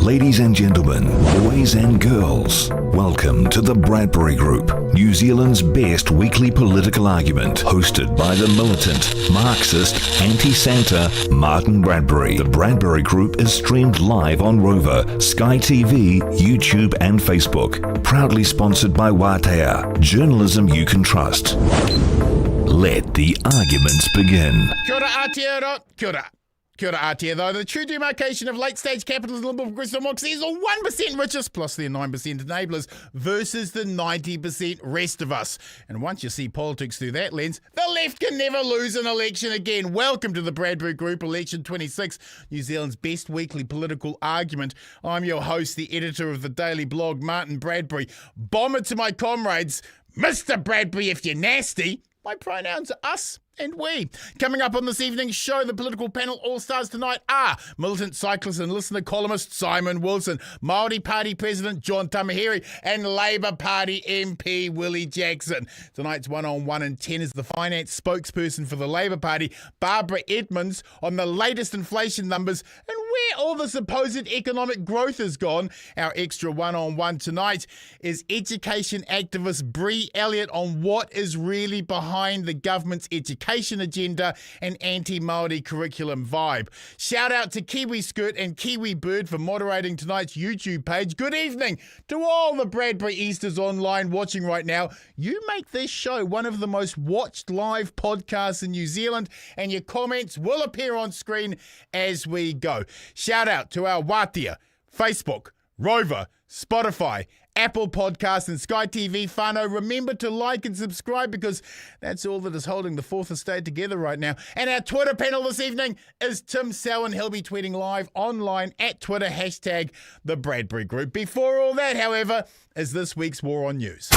Ladies and gentlemen, boys and girls, welcome to the Bradbury Group, New Zealand's best weekly political argument, hosted by the militant, Marxist, anti-Santa, Martyn Bradbury. The Bradbury Group is streamed live on Rover, Sky TV, YouTube and Facebook. Proudly sponsored by Wātea, journalism you can trust. Let the arguments begin. Kia ora Aotearoa, kia ora. Kia ora Aotea, though. The true demarcation of late-stage capitalism, Liberal Progressive Democracy is the 1% richest plus their 9% enablers versus the 90% rest of us. And once you see politics through that lens, the left can never lose an election again. Welcome to the Bradbury Group Election 26, New Zealand's best weekly political argument. I'm your host, the editor of the daily blog, Martyn Bradbury. Bomber to my comrades, Mr. Bradbury if you're nasty. My pronouns are us and we. Coming up on this evening's show, the political panel all-stars tonight are militant cyclist and listener columnist Simon Wilson, Māori Party President John Tamihere, and Labour Party MP Willie Jackson. Tonight's one-on-one in 10 is the finance spokesperson for the Labour Party, Barbara Edmonds, on the latest inflation numbers and where all the supposed economic growth has gone. Our extra one-on-one tonight is education activist Brie Elliot on what is really behind the government's education agenda and anti-Māori curriculum vibe. Shout out to Kiwi Skirt and Kiwi Bird for moderating tonight's YouTube page. Good evening to all the Bradbury Easters online watching right now. You make this show one of the most watched live podcasts in New Zealand, and your comments will appear on screen as we go. Shout out to our Wātea, Facebook, Rover, Spotify, Apple Podcasts and Sky TV whānau. Remember to like and subscribe because that's all that is holding the Fourth Estate together right now. And our Twitter panel this evening is Tim Selwyn. He'll be tweeting live online at Twitter, hashtag the Bradbury Group. Before all that, however, is this week's War on News.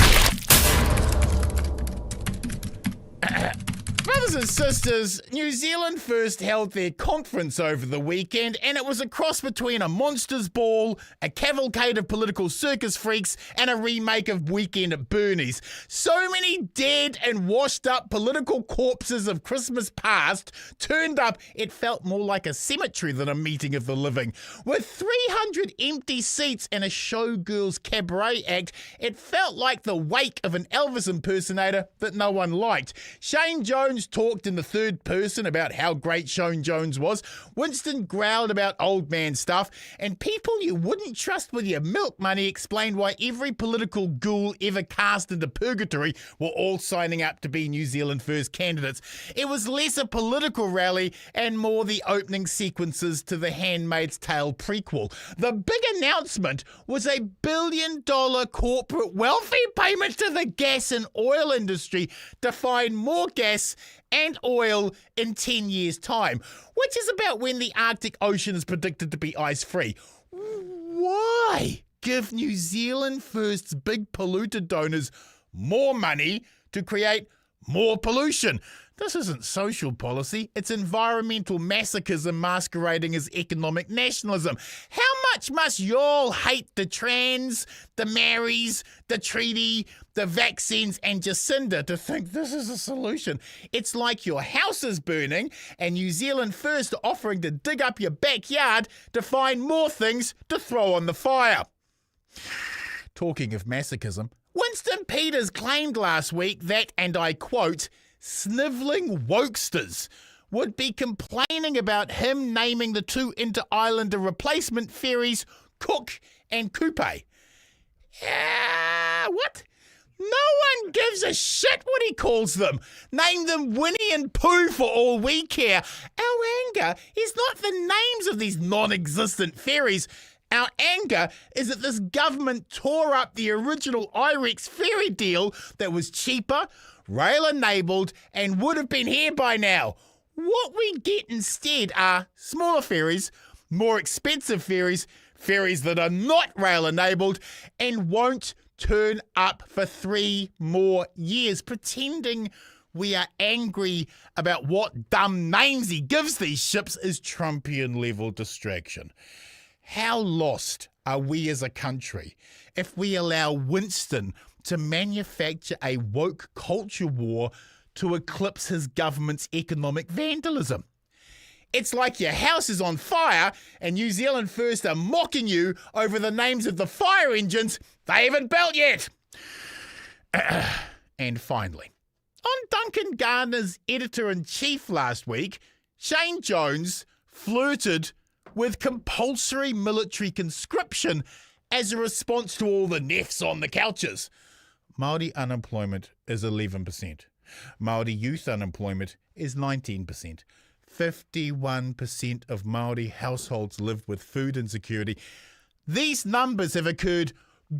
Brothers and sisters, New Zealand First held their conference over the weekend, and it was a cross between a monsters ball, a cavalcade of political circus freaks, and a remake of Weekend at Bernie's. So many dead and washed up political corpses of Christmas past turned up, it felt more like a cemetery than a meeting of the living. With 300 empty seats and a showgirls cabaret act, it felt like the wake of an Elvis impersonator that no one liked. Shane Jones talked in the third person about how great Shane Jones was. Winston growled about old man stuff. And people you wouldn't trust with your milk money explained why every political ghoul ever cast into purgatory were all signing up to be New Zealand First candidates. It was less a political rally and more the opening sequences to The Handmaid's Tale prequel. The big announcement was a $1 billion corporate welfare payment to the gas and oil industry to find more gas and oil in 10 years' time, which is about when the Arctic Ocean is predicted to be ice-free. Why give New Zealand First's big polluter donors more money to create more pollution? This isn't social policy, it's environmental masochism masquerading as economic nationalism. How much must y'all hate the trans, the Maoris, the treaty, the vaccines and Jacinda to think this is a solution? It's like your house is burning and New Zealand First are offering to dig up your backyard to find more things to throw on the fire. Talking of masochism, Winston Peters claimed last week that, and I quote, snivelling wokesters would be complaining about him naming the two inter-islander replacement ferries Cook and Coupe. What? No one gives a shit what he calls them. Name them Winnie and Pooh for all we care. Our anger is not the names of these non-existent ferries. Our anger is that this government tore up the original IREX ferry deal that was cheaper, rail-enabled, and would have been here by now. What we get instead are smaller ferries, more expensive ferries, ferries that are not rail-enabled, and won't turn up for 3 more years, pretending we are angry about what dumb names he gives these ships is Trumpian-level distraction. How lost are we as a country if we allow Winston to manufacture a woke culture war to eclipse his government's economic vandalism? It's like your house is on fire and New Zealand First are mocking you over the names of the fire engines they haven't built yet. And finally, on Duncan Gardner's editor-in-chief last week, Shane Jones flirted with compulsory military conscription as a response to all the neffs on the couches. Māori unemployment is 11%. Māori youth unemployment is 19%. 51% of Māori households live with food insecurity. These numbers have occurred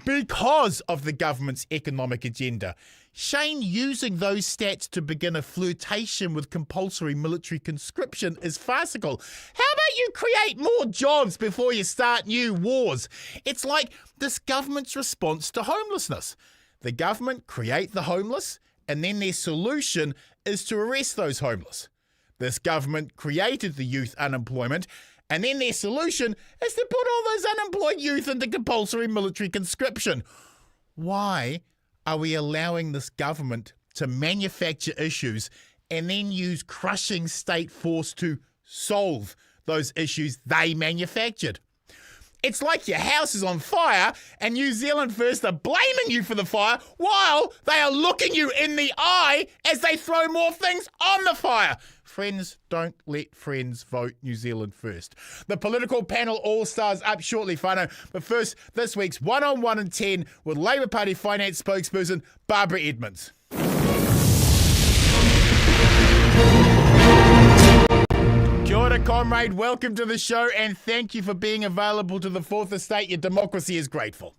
because of the government's economic agenda. Shane using those stats to begin a flirtation with compulsory military conscription is farcical. How about you create more jobs before you start new wars? It's like this government's response to homelessness. The government create the homeless, and then their solution is to arrest those homeless. This government created the youth unemployment, and then their solution is to put all those unemployed youth into compulsory military conscription. Why are we allowing this government to manufacture issues and then use crushing state force to solve those issues they manufactured? It's like your house is on fire and New Zealand First are blaming you for the fire while they are looking you in the eye as they throw more things on the fire. Friends, don't let friends vote New Zealand First. The political panel all-stars up shortly, whānau. But first, this week's 1-on-1 in 10 with Labour Party finance spokesperson Barbara Edmonds. Kia ora, comrade. Welcome to the show and thank you for being available to the Fourth Estate. Your democracy is grateful.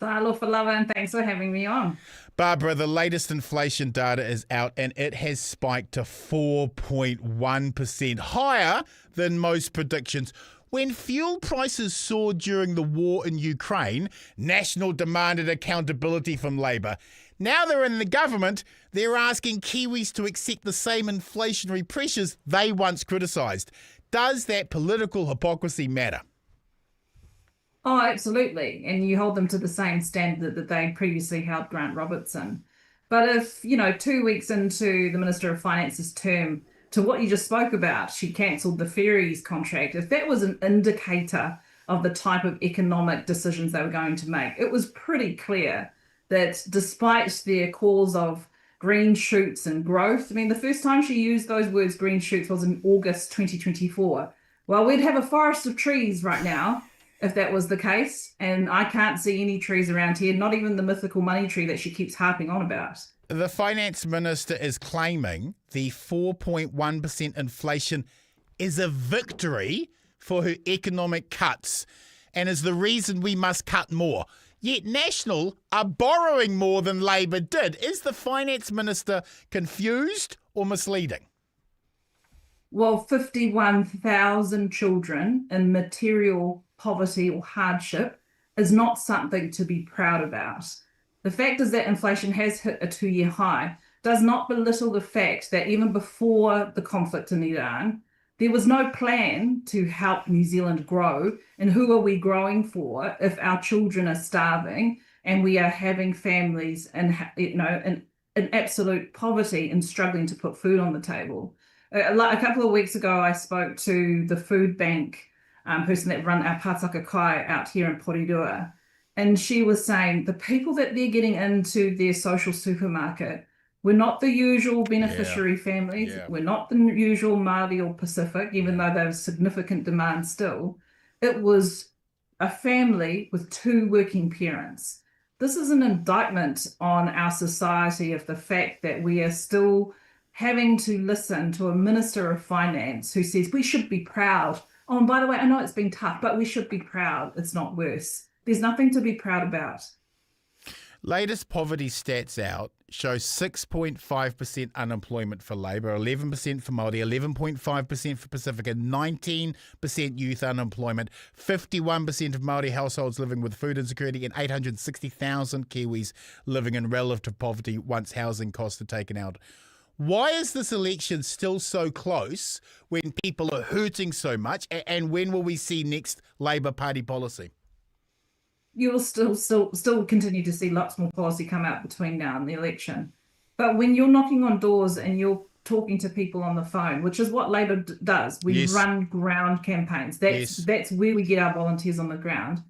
Alofa lava, and thanks for having me on. Barbara, the latest inflation data is out and it has spiked to 4.1%, higher than most predictions. When fuel prices soared during the war in Ukraine, National demanded accountability from Labour. Now they're in the government, they're asking Kiwis to accept the same inflationary pressures they once criticised. Does that political hypocrisy matter? Oh, absolutely. And you hold them to the same standard that they previously held Grant Robertson. But if, 2 weeks into the Minister of Finance's term, to what you just spoke about, she cancelled the ferries contract, if that was an indicator of the type of economic decisions they were going to make, it was pretty clear that despite their calls of green shoots and growth, the first time she used those words, green shoots, was in August 2024. Well, we'd have a forest of trees right now if that was the case, and I can't see any trees around here, not even the mythical money tree that she keeps harping on about. The finance minister is claiming the 4.1% inflation is a victory for her economic cuts and is the reason we must cut more. Yet National are borrowing more than Labour did. Is the finance minister confused or misleading? Well, 51,000 children in material poverty or hardship is not something to be proud about. The fact is that inflation has hit a 2-year high does not belittle the fact that even before the conflict in Iran, there was no plan to help New Zealand grow. And who are we growing for if our children are starving and we are having families in absolute poverty and struggling to put food on the table? A couple of weeks ago, I spoke to the food bank person that run our Pātaka Kai out here in Porirua. And she was saying the people that they're getting into their social supermarket were not the usual beneficiary families. Yeah. We're not the usual Māori or Pacific, even though there's significant demand still. It was a family with 2 working parents. This is an indictment on our society of the fact that we are still having to listen to a Minister of Finance who says we should be proud. Oh, and by the way, I know it's been tough, but we should be proud. It's not worse. There's nothing to be proud about. Latest poverty stats out show 6.5% unemployment for Labour, 11% for Māori, 11.5% for Pacifica, 19% youth unemployment, 51% of Māori households living with food insecurity, and 860,000 Kiwis living in relative poverty once housing costs are taken out. Why is this election still so close when people are hurting so much? And when will we see next Labour Party policy? You will still continue to see lots more policy come out between now and the election. But when you're knocking on doors and you're talking to people on the phone, which is what Labour does. We Yes. run ground campaigns. Yes. That's where we get our volunteers on the ground.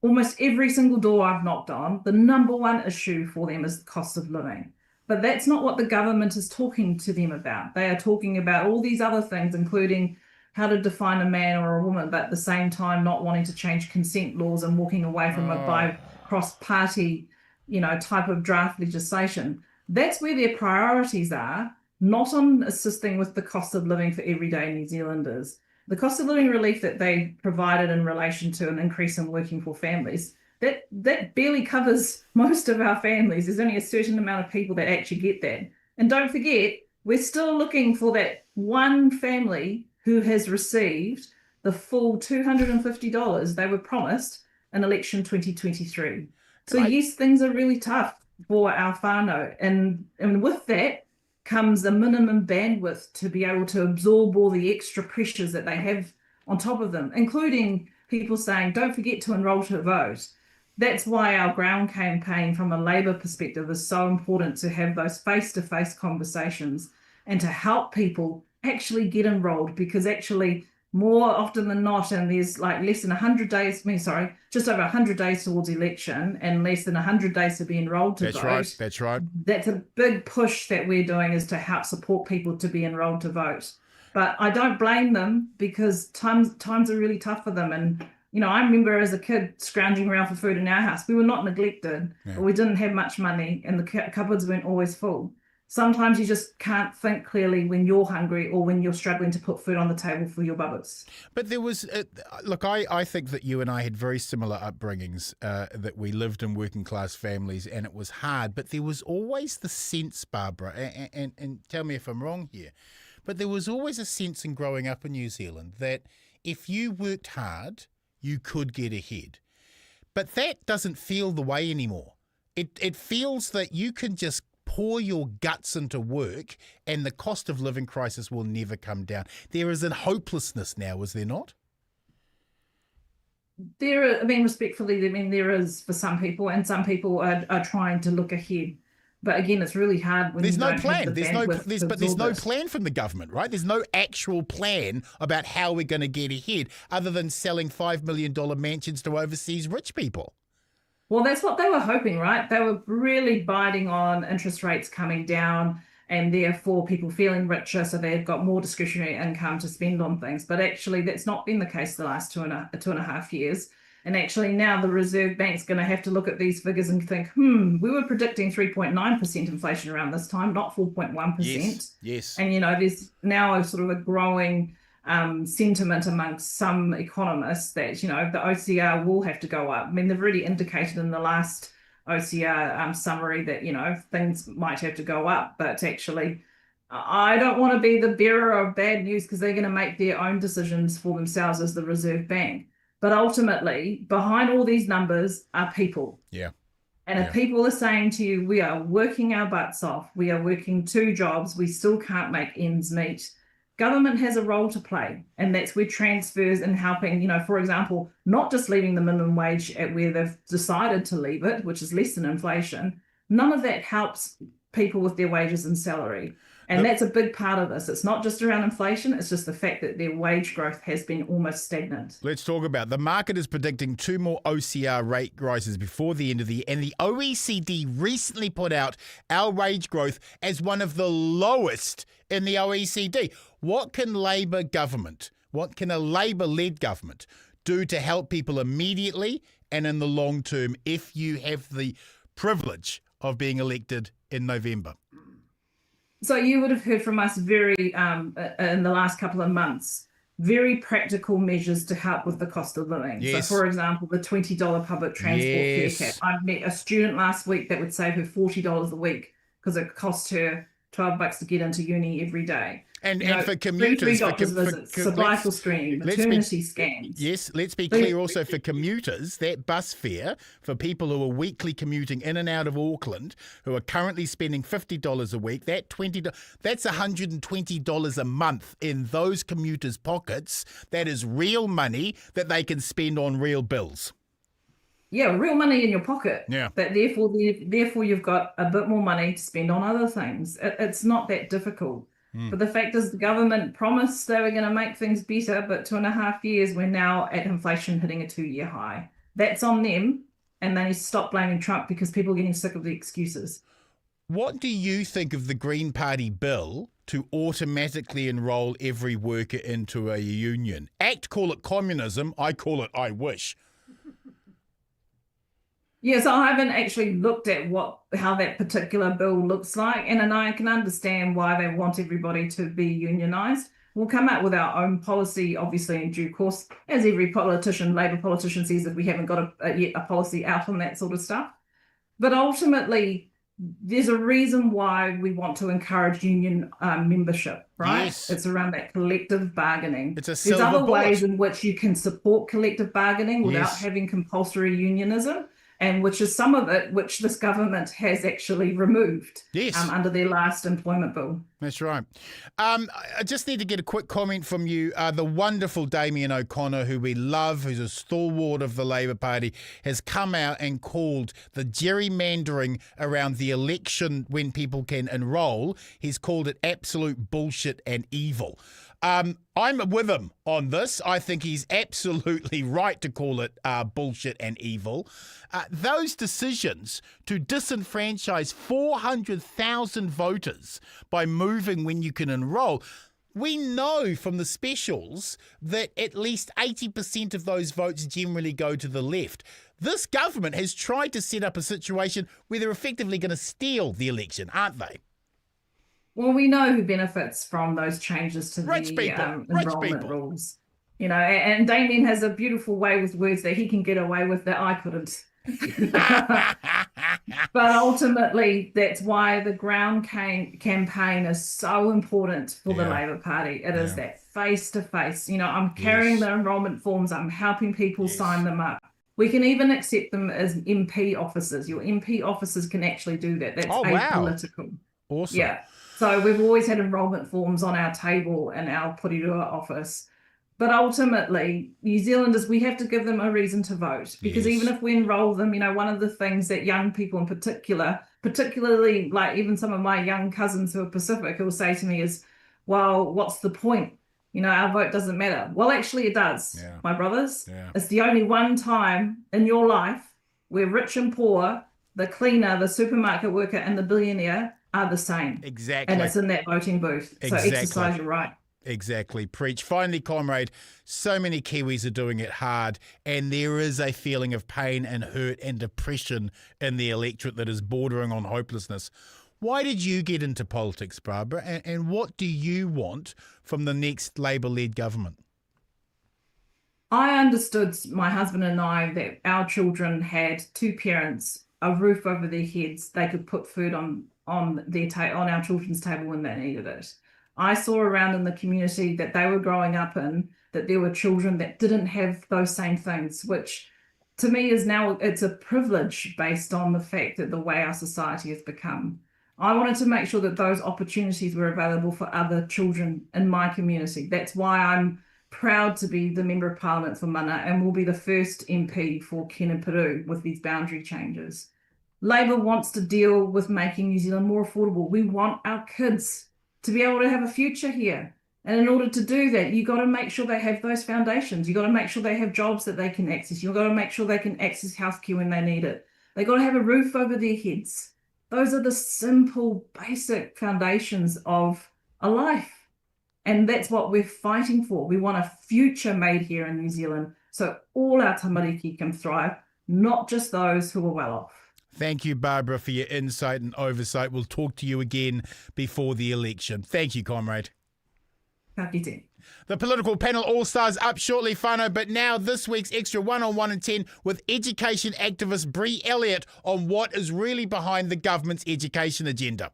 Almost every single door I've knocked on, the number one issue for them is the cost of living. But that's not what the government is talking to them about. They are talking about all these other things, including how to define a man or a woman, but at the same time not wanting to change consent laws and walking away from it by cross-party, type of draft legislation. That's where their priorities are, not on assisting with the cost of living for everyday New Zealanders. The cost of living relief that they provided in relation to an increase in working for families, that barely covers most of our families. There's only a certain amount of people that actually get that. And don't forget, we're still looking for that one family who has received the full $250 they were promised in election 2023. So yes, things are really tough for our whānau. And with that comes a minimum bandwidth to be able to absorb all the extra pressures that they have on top of them, including people saying, don't forget to enrol to vote. That's why our ground campaign from a Labour perspective is so important, to have those face-to-face conversations and to help people actually get enrolled, because actually more often than not, and there's like less than 100 days, just over 100 days towards election and less than 100 days to be enrolled to vote. That's right. That's a big push that we're doing, is to help support people to be enrolled to vote. But I don't blame them, because times are really tough for them. And, I remember as a kid scrounging around for food in our house. We were not neglected, but we didn't have much money and the cupboards weren't always full. Sometimes you just can't think clearly when you're hungry or when you're struggling to put food on the table for your bubbits. But there was, I think that you and I had very similar upbringings, that we lived in working class families and it was hard. But there was always the sense, Barbara, and tell me if I'm wrong here, but there was always a sense in growing up in New Zealand that if you worked hard, you could get ahead. But that doesn't feel the way anymore. It feels that you can just pour your guts into work and the cost of living crisis will never come down. There is a hopelessness now, is there not? Respectfully, there is for some people, and some people are trying to look ahead. But again, it's really hard when there's you no don't plan. have the There's no plan from the government, right? There's no actual plan about how we're going to get ahead, other than selling $5 million mansions to overseas rich people. Well, that's what they were hoping, right? They were really biting on interest rates coming down and therefore people feeling richer, so they've got more discretionary income to spend on things. But actually, that's not been the case the last two and a half years. And actually now the Reserve Bank's going to have to look at these figures and think, we were predicting 3.9% inflation around this time, not 4.1%. Yes. And, there's now a sort of a growing sentiment amongst some economists that, the OCR will have to go up. I mean, they've already indicated in the last OCR summary that, things might have to go up. But actually, I don't want to be the bearer of bad news, because they're going to make their own decisions for themselves as the Reserve Bank. But ultimately, behind all these numbers are people. Yeah. And if people are saying to you, we are working our butts off, we are working 2 jobs, we still can't make ends meet, government has a role to play. And that's where transfers and helping, for example, not just leaving the minimum wage at where they've decided to leave it, which is less than inflation. None of that helps people with their wages and salary. And that's a big part of this. It's not just around inflation, it's just the fact that their wage growth has been almost stagnant. Let's talk about the market is predicting 2 more OCR rate rises before the end of the year. And the OECD recently put out our wage growth as one of the lowest in the OECD. What can a Labour-led government do to help people immediately and in the long term if you have the privilege of being elected in November? So you would have heard from us very, in the last couple of months, very practical measures to help with the cost of living. Yes. So, for example, the $20 public transport fare cap. I met a student last week that would save her $40 a week because it cost her $12 to get into uni every day. And for commuters, cervical screening, maternity scans. Yes, let's be clear also for commuters, that bus fare for people who are weekly commuting in and out of Auckland, who are currently spending $50 a week, that's $120 a month in those commuters' pockets. That is real money that they can spend on real bills. Yeah, real money in your pocket. Yeah. But therefore you've got a bit more money to spend on other things. It's not that difficult. But the fact is the government promised they were going to make things better, but 2.5 years, we're now at inflation hitting a 2-year high. That's on them, and they need to stop blaming Trump because people are getting sick of the excuses. What do you think of the Green Party bill to automatically enrol every worker into a union? ACT call it communism. I call it I wish. Yes, I haven't actually looked at how that particular bill looks like, and I can understand why they want everybody to be unionised. We'll come out with our own policy, obviously, in due course, as every politician, Labor politician, says that we haven't got yet a policy out on that sort of stuff. But ultimately, there's a reason why we want to encourage union membership, right? Yes. It's around that collective bargaining. It's a silver There's other bullet. ways in which you can support collective bargaining without Yes. having compulsory unionism, and which is some of it which this government has actually removed under their last employment bill. That's right. I just need to get a quick comment from you. The wonderful Damien O'Connor, who we love, who's a stalwart of the Labour Party, has come out and called the gerrymandering around the election when people can enrol, he's called it absolute bullshit and evil. I'm with him on this. I think he's absolutely right to call it bullshit and evil. Those decisions to disenfranchise 400,000 voters by moving when you can enrol, we know from the specials that at least 80% of those votes generally go to the left. This government has tried to set up a situation where they're effectively going to steal the election, aren't they? Well, we know who benefits from those changes to Rich the people. enrollment rules. You know, and Damien has a beautiful way with words that he can get away with that I couldn't. But ultimately, that's why the ground campaign is so important for the Labour Party. It is that face-to-face. You know, I'm carrying the enrolment forms. I'm helping people sign them up. We can even accept them as MP officers. Your MP officers can actually do that. That's apolitical. Awesome. Yeah. So we've always had enrolment forms on our table in our Porirua office. But ultimately, New Zealanders, we have to give them a reason to vote. Because even if we enroll them, you know, one of the things that young people in particular, particularly like even some of my young cousins who are Pacific, will say to me is, well, what's the point? You know, our vote doesn't matter. Well, actually it does, my brothers. It's the only one time in your life where rich and poor, the cleaner, the supermarket worker, and the billionaire are the same. Exactly. And it's in that voting booth. So exercise your right. Exactly. Preach. Finally, comrade, so many Kiwis are doing it hard, and there is a feeling of pain and hurt and depression in the electorate that is bordering on hopelessness. Why did you get into politics, Barbara, and what do you want from the next Labour-led government? I understood, my husband and I, that our children had two parents, a roof over their heads. They could put food on our children's table when they needed it. I saw around in the community that they were growing up in, that there were children that didn't have those same things, which to me is now, it's a privilege based on the fact that the way our society has become. I wanted to make sure that those opportunities were available for other children in my community. That's why I'm proud to be the Member of Parliament for Mana and will be the first MP for Keneperu with these boundary changes. Labour wants to deal with making New Zealand more affordable. We want our kids to be able to have a future here. And in order to do that, you've got to make sure they have those foundations. You've got to make sure they have jobs that they can access. You've got to make sure they can access healthcare when they need it. They've got to have a roof over their heads. Those are the simple, basic foundations of a life. And that's what we're fighting for. We want a future made here in New Zealand so all our tamariki can thrive, not just those who are well off. Thank you, Barbara, for your insight and oversight. We'll talk to you again before the election. Thank you, comrade. Ka kite. The political panel all-stars up shortly, whānau, but now this week's extra 1-on-1 in 10 with education activist Brie Elliot on what is really behind the government's education agenda.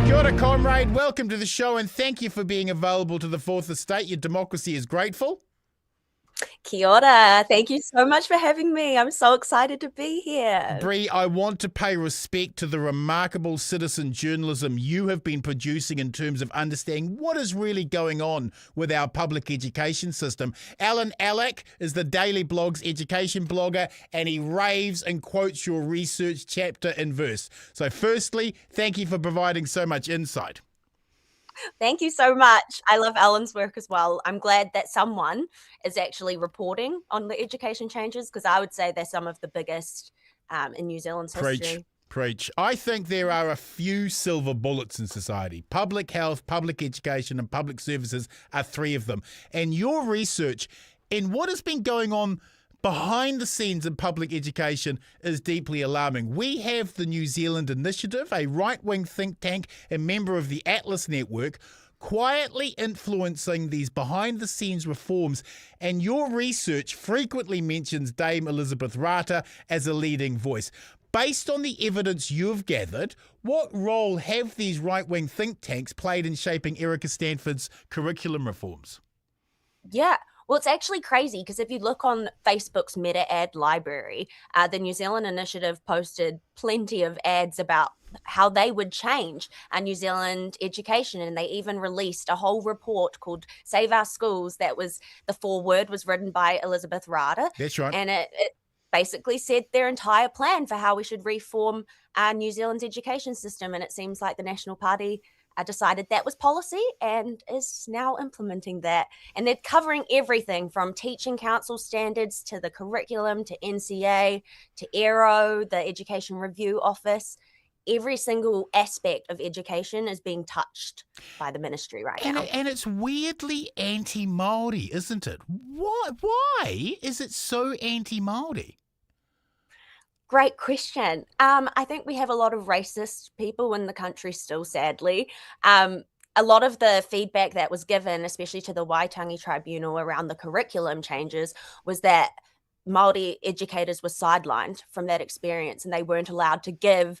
Kia ora, comrade. Welcome to the show and thank you for being available to the Fourth Estate. Your democracy is grateful. Kia ora. Thank you so much for having me. I'm so excited to be here. Brie, I want to pay respect to the remarkable citizen journalism you have been producing in terms of understanding what is really going on with our public education system. Alan Alec is the Daily Blog's education blogger, and he raves and quotes your research chapter and verse. So firstly, thank you for providing so much insight. Thank you so much. I love Alan's work as well. I'm glad that someone is actually reporting on the education changes, because I would say they're some of the biggest in New Zealand's history. Preach. I think there are a few silver bullets in society. Public health, public education, and public services are three of them. And your research in what has been going on behind the scenes in public education is deeply alarming. We have the New Zealand Initiative, a right-wing think tank and member of the Atlas Network, quietly influencing these behind-the-scenes reforms, and your research frequently mentions Dame Elizabeth Rata as a leading voice. Based on the evidence you've gathered, what role have these right-wing think tanks played in shaping Erica Stanford's curriculum reforms? Yeah. Well, it's actually crazy, because if you look on Facebook's meta ad library, the New Zealand Initiative posted plenty of ads about how they would change New Zealand education. And they even released a whole report called Save Our Schools. The foreword was written by Elizabeth Rata. That's right. And it basically said their entire plan for how we should reform New Zealand's education system. And it seems like the National Party decided that was policy and is now implementing that. And they're covering everything from teaching council standards to the curriculum to NCA to ERO, the Education Review Office. Every single aspect of education is being touched by the ministry right now. And it's weirdly anti-Māori, isn't it? Why is it so anti-Māori? Great question. I think we have a lot of racist people in the country still, sadly. A lot of the feedback that was given, especially to the Waitangi Tribunal around the curriculum changes, was that Māori educators were sidelined from that experience, and they weren't allowed to give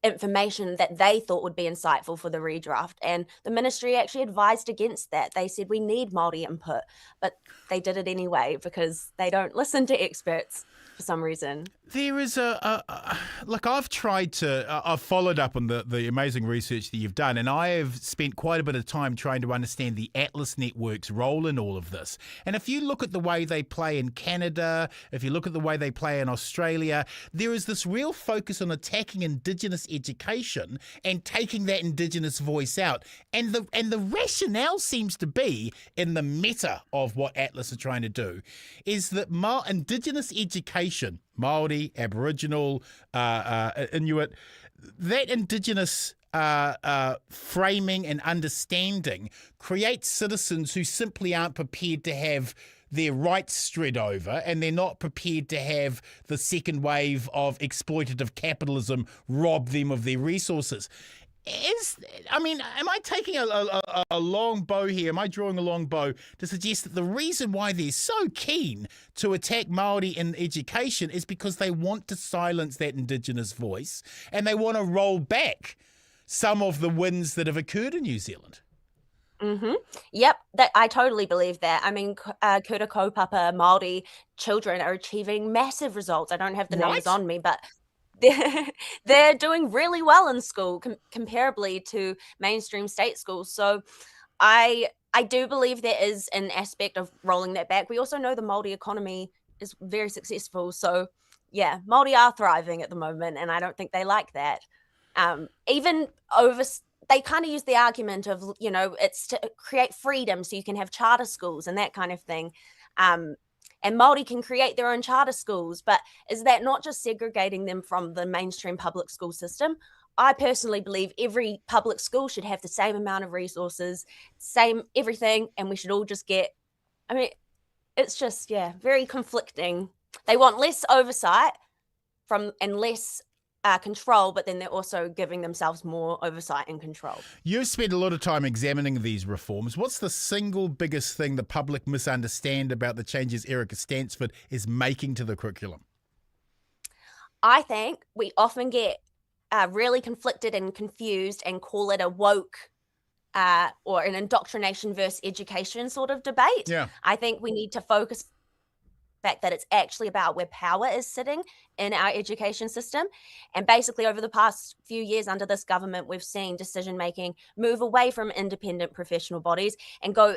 information that they thought would be insightful for the redraft. And the ministry actually advised against that. They said we need Māori input, but they did it anyway because they don't listen to experts for some reason. There is look, I've followed up on the amazing research that you've done, and I have spent quite a bit of time trying to understand the Atlas Network's role in all of this. And if you look at the way they play in Canada, if you look at the way they play in Australia, there is this real focus on attacking Indigenous education and taking that Indigenous voice out. And the rationale seems to be, in the meta of what Atlas are trying to do, is that Indigenous education, Māori, Aboriginal, Inuit, that Indigenous framing and understanding creates citizens who simply aren't prepared to have their rights strayed over, and they're not prepared to have the second wave of exploitative capitalism rob them of their resources. Am I taking a long bow here? Am I drawing a long bow to suggest that the reason why they're so keen to attack Māori in education is because they want to silence that Indigenous voice, and they want to roll back some of the wins that have occurred in New Zealand? Mm-hmm. Yep, I totally believe that. I mean, Kura kaupapa Māori children are achieving massive results. I don't have the numbers on me, but they're doing really well in school comparably to mainstream state schools. So I do believe there is an aspect of rolling that back. We also know the Māori economy is very successful. So yeah, Māori are thriving at the moment, and I don't think they like that. They kind of use the argument of, it's to create freedom so you can have charter schools and that kind of thing. And Māori can create their own charter schools, but is that not just segregating them from the mainstream public school system? I personally believe every public school should have the same amount of resources, same everything, and we should all just it's just, very conflicting. They want less oversight and less control, but then they're also giving themselves more oversight and control. You've spent a lot of time examining these reforms. What's the single biggest thing the public misunderstand about the changes Erica Stanford is making to the curriculum? I think we often get really conflicted and confused and call it a woke or an indoctrination versus education sort of debate. Yeah. I think we need to focus fact that it's actually about where power is sitting in our education system. And basically over the past few years under this government, we've seen decision making move away from independent professional bodies and go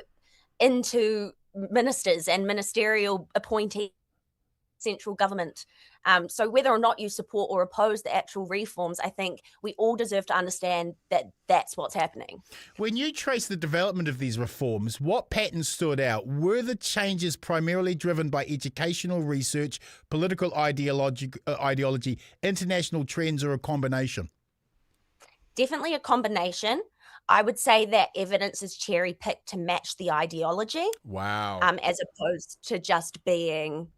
into ministers and ministerial appointees, central government. So whether or not you support or oppose the actual reforms, I think we all deserve to understand that that's what's happening. When you trace the development of these reforms, what patterns stood out? Were the changes primarily driven by educational research, political ideology, international trends, or a combination? Definitely a combination. I would say that evidence is cherry-picked to match the ideology. Wow. As opposed to just being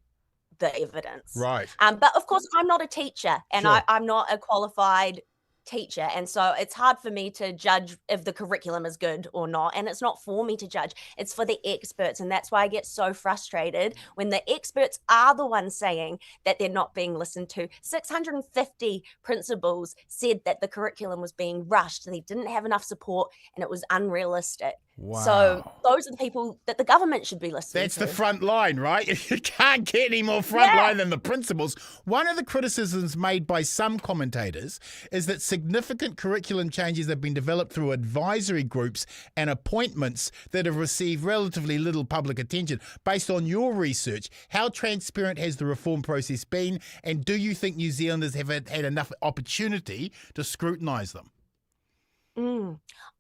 the evidence. Right. But of course, I'm not a teacher and Sure. I'm not a qualified teacher. And so it's hard for me to judge if the curriculum is good or not. And it's not for me to judge. It's for the experts. And that's why I get so frustrated when the experts are the ones saying that they're not being listened to. 650 principals said that the curriculum was being rushed. They didn't have enough support and it was unrealistic. Wow. So those are the people that the government should be listening That's to. the front line, right? You can't get any more front line than the principals. One of the criticisms made by some commentators is that significant curriculum changes have been developed through advisory groups and appointments that have received relatively little public attention. Based on your research, how transparent has the reform process been, and do you think New Zealanders have had enough opportunity to scrutinise them?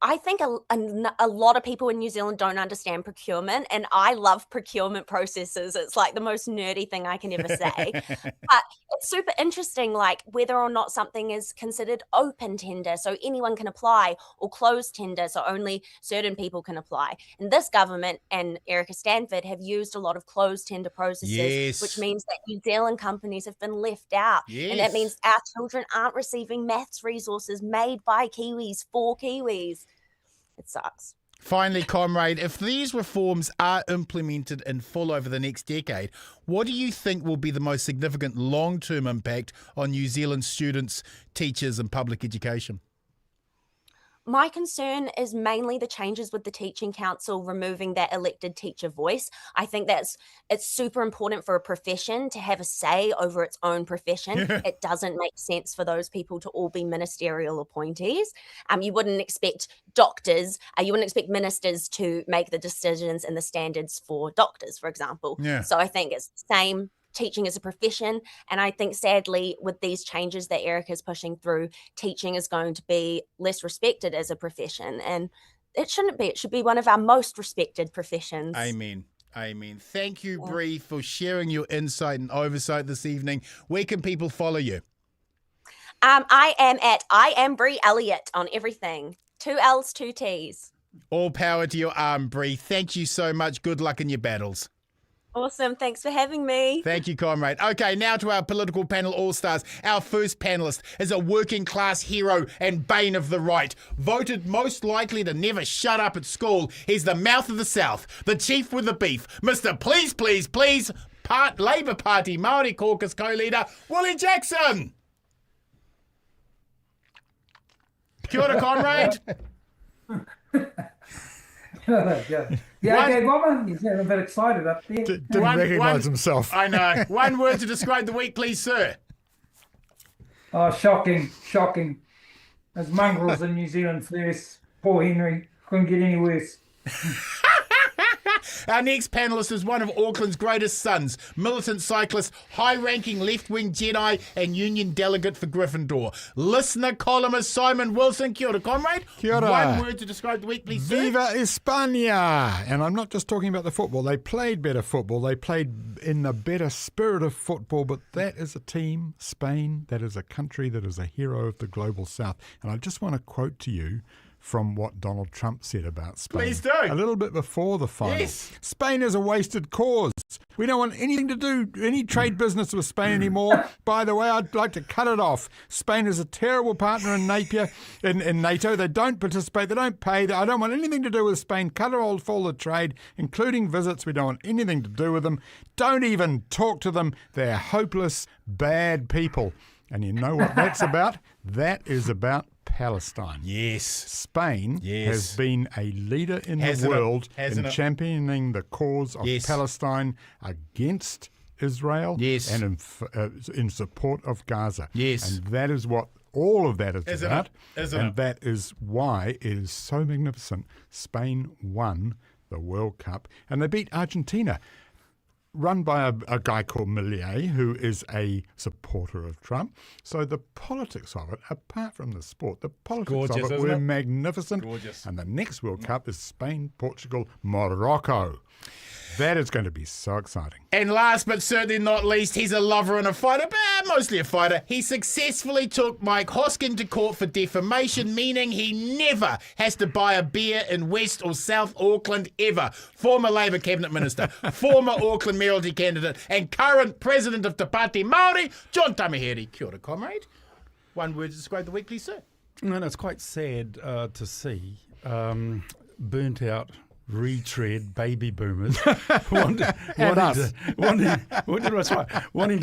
I think a lot of people in New Zealand don't understand procurement, and I love procurement processes. It's like the most nerdy thing I can ever say. But it's super interesting, like whether or not something is considered open tender, so anyone can apply, or closed tender, so only certain people can apply. And this government and Erica Stanford have used a lot of closed tender processes, Yes. which means that New Zealand companies have been left out. Yes. And that means our children aren't receiving maths resources made by Kiwis for Kiwis. It sucks. Finally, comrade, if these reforms are implemented in full over the next decade, what do you think will be the most significant long-term impact on New Zealand students, teachers and public education? My concern is mainly the changes with the Teaching Council removing that elected teacher voice. I think it's super important for a profession to have a say over its own profession. It doesn't make sense for those people to all be ministerial appointees. You wouldn't expect doctors, you wouldn't expect ministers to make the decisions and the standards for doctors, for example. Yeah. So I think it's the same. Teaching is a profession, and I think sadly with these changes that Erica is pushing through, teaching is going to be less respected as a profession, and it shouldn't be. It should be one of our most respected professions. Amen. Amen. Thank you, Brie, for sharing your insight and oversight this evening. Where can people follow you? I am Brie Elliot on everything. 2 L's, 2 T's. All power to your arm, Brie. Thank you so much. Good luck in your battles. Awesome. Thanks for having me. Thank you, comrade. Okay, now to our political panel all-stars. Our first panellist is a working-class hero and bane of the right. Voted most likely to never shut up at school. He's the mouth of the South, the chief with the beef, Mr. Please, Please, Please, Labour Party Māori Caucus co-leader, Willie Jackson. Kia ora, comrade. Okay, Robert, he's getting a bit excited up there. Didn't recognise himself. I know. One word to describe the week, please, sir. Oh, shocking. There's mongrels in New Zealand first. Poor Henry. Couldn't get any worse. Our next panellist is one of Auckland's greatest sons, militant cyclist, high-ranking left-wing Jedi and union delegate for Gryffindor. Listener columnist Simon Wilson. Kia ora, comrade. Kia ora. One word to describe the week, please, sir. Viva España! And I'm not just talking about the football. They played better football. They played in the better spirit of football. But that is a team, Spain, that is a country that is a hero of the global South. And I just want to quote to you from what Donald Trump said about Spain. Please do. A little bit before the final. Yes. Spain is a wasted cause. We don't want anything to do, any trade business with Spain anymore. By the way, I'd like to cut it off. Spain is a terrible partner in NATO. They don't participate. They don't pay. I don't want anything to do with Spain. Cut off all the trade, including visits. We don't want anything to do with them. Don't even talk to them. They're hopeless, bad people. And you know what that's about? That is about Palestine. Yes. Spain Yes. has been a leader in Hasn't the it? world Hasn't in it? championing the cause of Yes. Palestine against Israel Yes. and in support of Gaza. Yes. And that is what all of that is Isn't about. it? Isn't and it? that is why it is so magnificent. Spain won the World Cup and they beat Argentina, run by a guy called Milei, who is a supporter of Trump. So the politics of it, apart from the sport, the politics Gorgeous, of it isn't were it? magnificent. Gorgeous. And the next World Cup is Spain, Portugal, Morocco. That is going to be so exciting. And last but certainly not least, he's a lover and a fighter, but mostly a fighter. He successfully took Mike Hoskin to court for defamation, meaning he never has to buy a beer in West or South Auckland ever. Former Labour Cabinet Minister, former Auckland mayoralty candidate, and current president of Te Pāti Māori, John Tamihere. Kia ora, comrade. One word to describe the weekly, sir. No, it's quite sad to see burnt out, retread baby boomers wanting to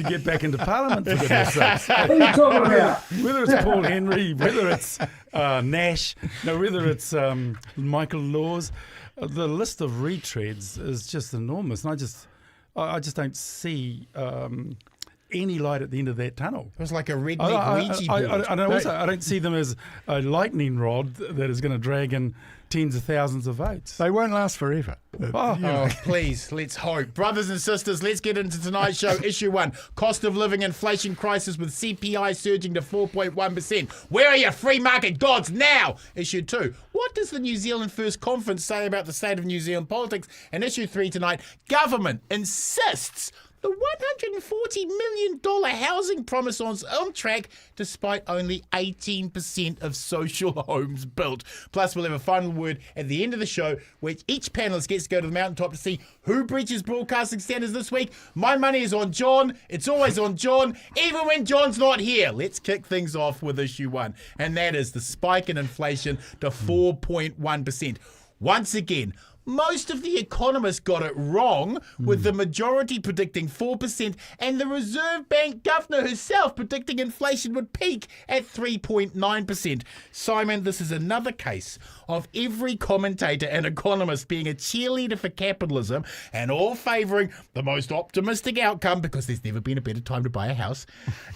get back into Parliament, for goodness sakes. What are you talking about? Whether it's Paul Henry, whether it's Nash, whether it's Michael Laws, the list of retreads is just enormous, and I just don't see any light at the end of that tunnel. It was like a redneck Ouija board. I don't see them as a lightning rod that is going to drag in tens of thousands of votes. They won't last forever. Oh, please, let's hope. Brothers and sisters, let's get into tonight's show. Issue 1, cost of living inflation crisis with CPI surging to 4.1%. Where are your free market gods now? Issue 2, what does the New Zealand First Conference say about the state of New Zealand politics? And issue 3 tonight, government insists the $140 million housing promise is on track despite only 18% of social homes built. Plus, we'll have a final word at the end of the show where each panellist gets to go to the mountaintop to see who breaches broadcasting standards this week. My money is on John. It's always on John, even when John's not here. Let's kick things off with issue 1, and that is the spike in inflation to 4.1%. Once again, most of the economists got it wrong, with the majority predicting 4% and the Reserve Bank governor herself predicting inflation would peak at 3.9%. Simon, this is another case of every commentator and economist being a cheerleader for capitalism and all favouring the most optimistic outcome, because there's never been a better time to buy a house,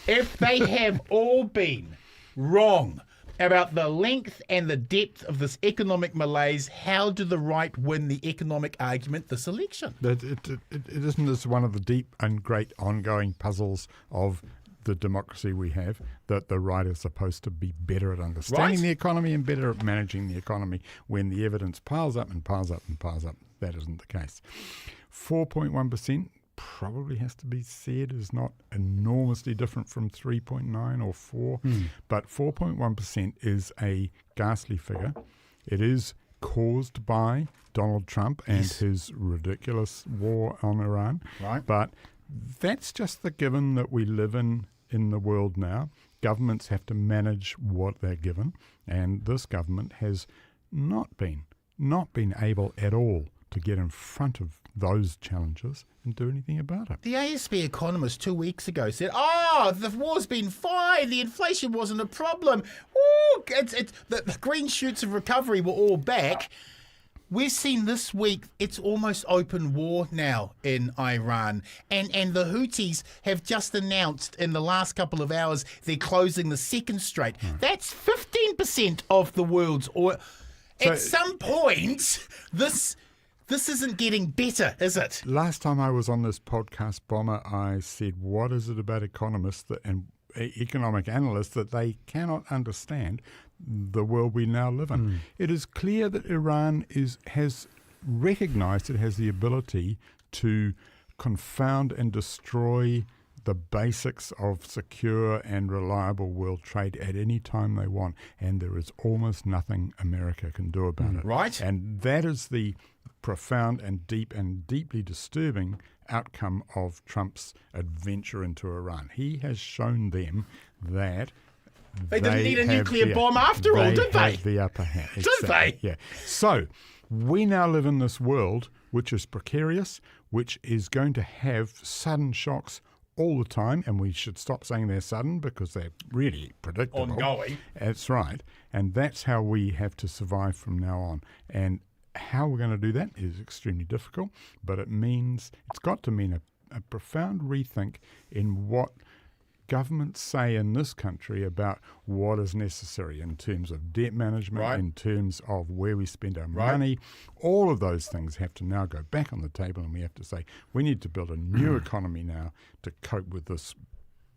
if they have all been wrong about the length and the depth of this economic malaise. How do the right win the economic argument this election? It isn't this one of the deep and great ongoing puzzles of the democracy we have, that the right is supposed to be better at understanding the economy and better at managing the economy when the evidence piles up and piles up and piles up. That isn't the case. 4.1% probably has to be said is not enormously different from 3.9 or 4, but 4.1% is a ghastly figure. It is caused by Donald Trump and his ridiculous war on Iran. Right. But that's just the given that we live in the world now. Governments have to manage what they're given, and this government has not been able at all to get in front of those challenges and do anything about it. The ASB economist 2 weeks ago said, the war's been fine, the inflation wasn't a problem. Ooh, the green shoots of recovery were all back. We've seen this week, it's almost open war now in Iran. And the Houthis have just announced in the last couple of hours they're closing the second strait. That's 15% of the world's oil. At some point, this isn't getting better, is it? Last time I was on this podcast, Bomber, I said, what is it about economists and economic analysts that they cannot understand the world we now live in? It is clear that Iran has recognised it has the ability to confound and destroy the basics of secure and reliable world trade at any time they want, and there is almost nothing America can do about it. Right. And that is the profound and deeply disturbing outcome of Trump's adventure into Iran. He has shown them that they didn't need a nuclear bomb after all, did they? The upper hand. Did Exactly. they? Yeah. So we now live in this world which is precarious, which is going to have sudden shocks all the time, and we should stop saying they're sudden because they're really predictable. Ongoing. That's right. And that's how we have to survive from now on. And how we're going to do that is extremely difficult, but it's got to mean a profound rethink in what governments say in this country about what is necessary in terms of debt management, Right. in terms of where we spend our money. All of those things have to now go back on the table, and we have to say we need to build a new economy now to cope with this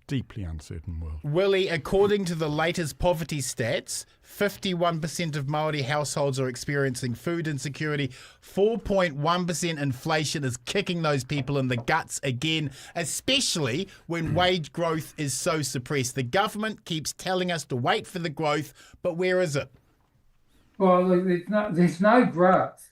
deeply uncertain world. Willie, according to the latest poverty stats, 51% of Māori households are experiencing food insecurity. 4.1% inflation is kicking those people in the guts again, especially when wage growth is so suppressed. The government keeps telling us to wait for the growth, but where is it? Well, there's no growth.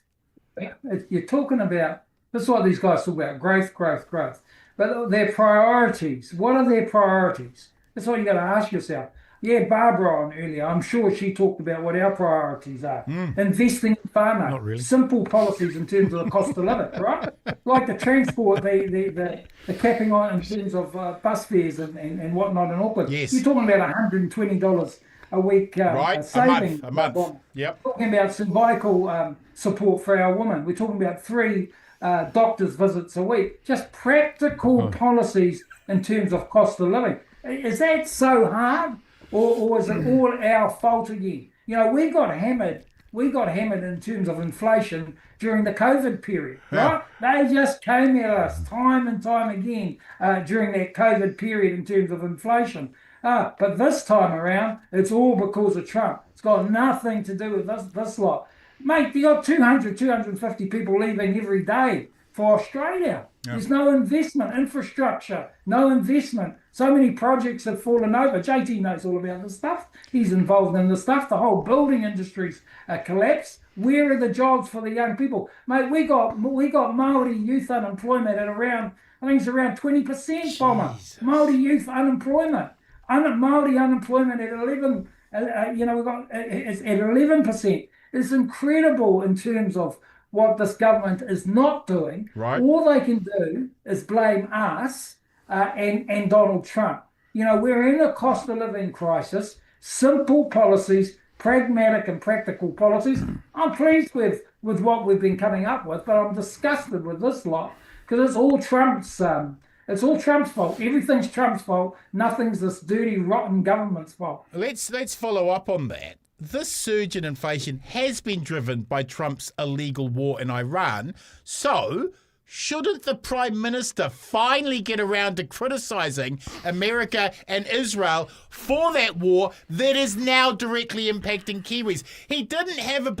You're talking about, that's what these guys talk about, growth. But their priorities, what are their priorities? That's what you got to ask yourself. Yeah, Barbara on earlier, I'm sure she talked about what our priorities are. Investing in whānau, Not really. simple policies in terms of the cost of living, right? Like the transport, the capping on in terms of bus fares and whatnot in Auckland. Yes. You're talking about $120 a week Right, saving. a month. Yep. Talking about cervical support for our women. We're talking about 3 doctor's visits a week. Just practical policies in terms of cost of living. Is that so hard, or is it all our fault again? You know, we got hammered in terms of inflation during the COVID period, right? They just came at us time and time again during that COVID period in terms of inflation. But this time around, it's all because of Trump. It's got nothing to do with this lot. Mate, you got 250 people leaving every day for Australia. There's no investment, infrastructure, no investment. So many projects have fallen over. JT knows all about this stuff. He's involved in this stuff. The whole building industry's collapsed. Where are the jobs for the young people? Mate, we got Māori youth unemployment at around, I think it's around 20%, Bomber. Māori youth unemployment. Māori unemployment at 11, we've got it's at 11%. It's incredible in terms of what this government is not doing. Right. All they can do is blame us and Donald Trump. You know, we're in a cost of living crisis. Simple policies, pragmatic and practical policies. I'm pleased with what we've been coming up with, but I'm disgusted with this lot because it's all Trump's fault. Everything's Trump's fault. Nothing's this dirty, rotten government's fault. Let's follow up on that. This surge in inflation has been driven by Trump's illegal war in Iran. So, shouldn't the Prime Minister finally get around to criticising America and Israel for that war that is now directly impacting Kiwis? He didn't have a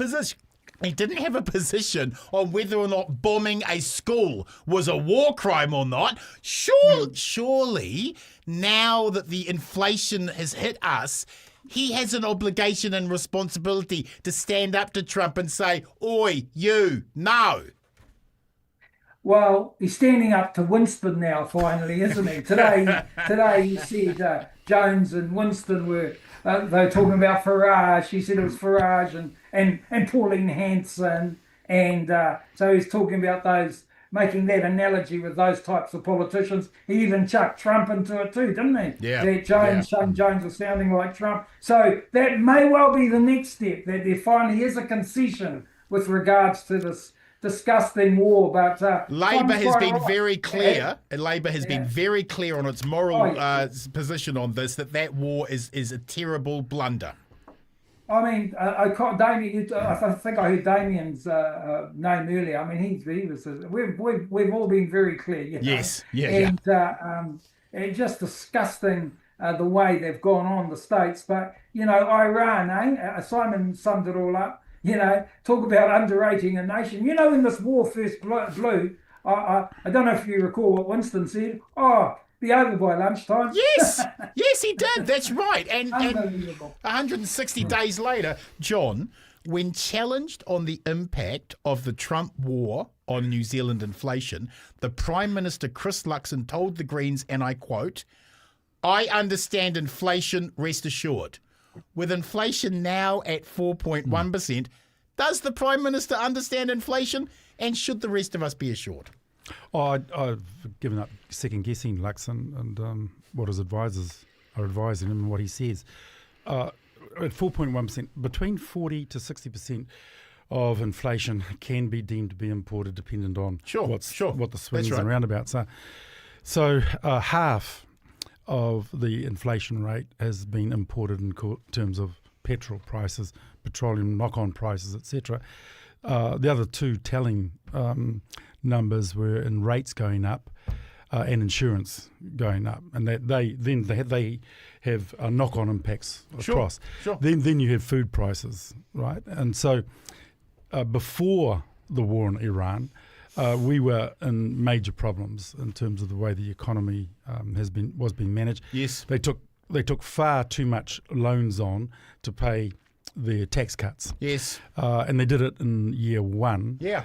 position on whether or not bombing a school was a war crime or not. Surely, now that the inflation has hit us, he has an obligation and responsibility to stand up to Trump and say, "Oi, you, no." Well, he's standing up to Winston now, finally, isn't he? Today he said Jones and Winston were they were talking about Farage. He said it was Farage and Pauline Hanson, and so he's talking about those, making that analogy with those types of politicians. He even chucked Trump into it too, didn't he? Yeah. That Jones was sounding like Trump. So that may well be the next step, that there finally is a concession with regards to this disgusting war. But Labor has been very clear. Labor has been very clear on its moral position on this, that war is a terrible blunder. I mean, Damien. I think I heard Damien's name earlier. I mean, he was. We've all been very clear. You know? Yes, it's just disgusting the way they've gone on the states. But you know, Iran. Simon summed it all up. You know, talk about underrating a nation. You know, when this war first blew, I don't know if you recall what Winston said. Be over by lunchtime. Yes, he did. That's right. And Unbelievable. 160 days later, John, when challenged on the impact of the Trump war on New Zealand inflation, the Prime Minister Chris Luxon told the Greens, and I quote, "I understand inflation, rest assured. With inflation now at 4.1%, does the Prime Minister understand inflation? And should the rest of us be assured?" I've given up second guessing Lux and what his advisors are advising him and what he says. At 4.1%, between 40 to 60% of inflation can be deemed to be imported, dependent on what the swings and roundabouts are. So half of the inflation rate has been imported in terms of petrol prices, petroleum knock-on prices, etc. The other two telling numbers were in rates going up and insurance going up, and that they have knock-on impacts across. Sure. Then you have food prices, right? And so before the war in Iran, we were in major problems in terms of the way the economy was being managed. Yes, they took far too much loans on to pay their tax cuts. Yes, and they did it in year one. Yeah.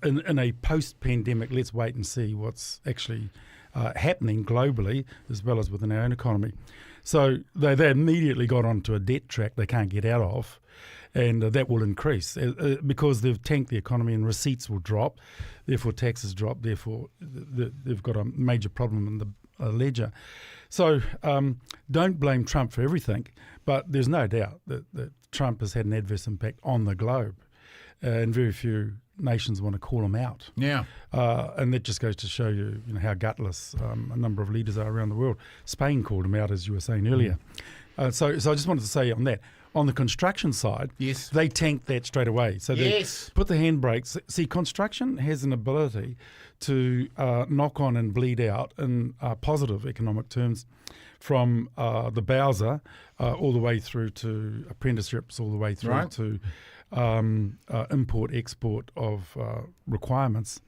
In a post-pandemic, let's wait and see what's actually happening globally as well as within our own economy. So they immediately got onto a debt track they can't get out of, and that will increase because they've tanked the economy and receipts will drop, therefore taxes drop, therefore they've got a major problem in the ledger. So don't blame Trump for everything, but there's no doubt that Trump has had an adverse impact on the globe, and very few nations want to call him out. Yeah. And that just goes to show you, how gutless a number of leaders are around the world. Spain called him out, as you were saying earlier. So I just wanted to say on that. On the construction side, yes, they tanked that straight away. So they put the handbrakes. See, construction has an ability to knock on and bleed out in positive economic terms from the Bowser all the way through to apprenticeships, all the way through to import-export of requirements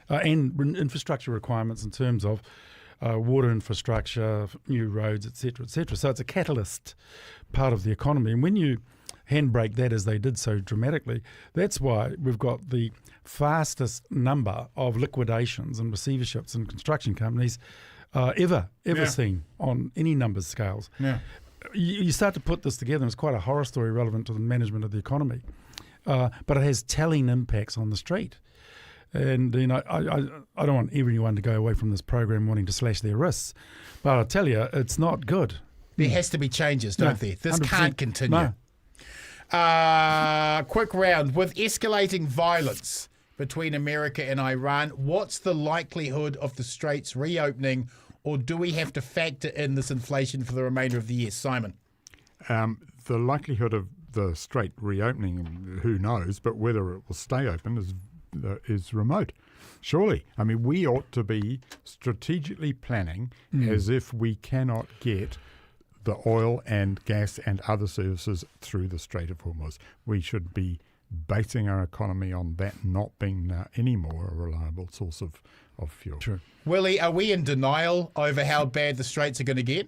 and infrastructure requirements in terms of water infrastructure, new roads, etc., etc. So it's a catalyst part of the economy. And when you handbrake that, as they did so dramatically, that's why we've got the fastest number of liquidations and receiverships in construction companies ever seen on any numbers scales. Yeah. You start to put this together, and it's quite a horror story relevant to the management of the economy. But it has telling impacts on the street. And, I don't want everyone to go away from this program wanting to slash their wrists. But I tell you, it's not good. There has to be changes, don't there? This 100%. can't continue. No. Quick round. With escalating violence between America and Iran, what's the likelihood of the Straits reopening, or do we have to factor in this inflation for the remainder of the year? Simon? The likelihood of the Strait reopening, who knows, but whether it will stay open is remote. Surely. I mean, we ought to be strategically planning as if we cannot get the oil and gas and other services through the Strait of Hormuz. We should be basing our economy on that not being any more a reliable source of fuel. True. Willie, are we in denial over how bad the Straits are going to get?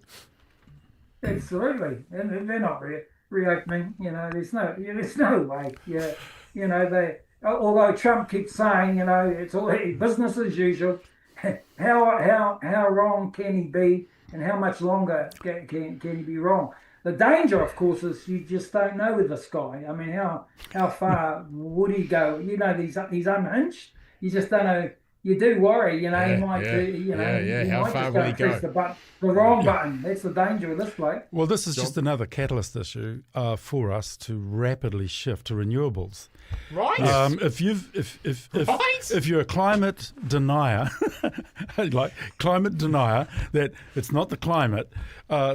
Absolutely. And they're not reopening. There's no way. They. Although Trump keeps saying, it's all business as usual, how wrong can he be, and how much longer can he be wrong? The danger, of course, is you just don't know with this guy. I mean, how far would he go? He's unhinged. You just don't know. You do worry, he might do, how might far just will go he press go? the wrong button. That's the danger with this bloke. Well, this is just another catalyst issue for us to rapidly shift to renewables. Right. If you're a climate denier, that it's not the climate,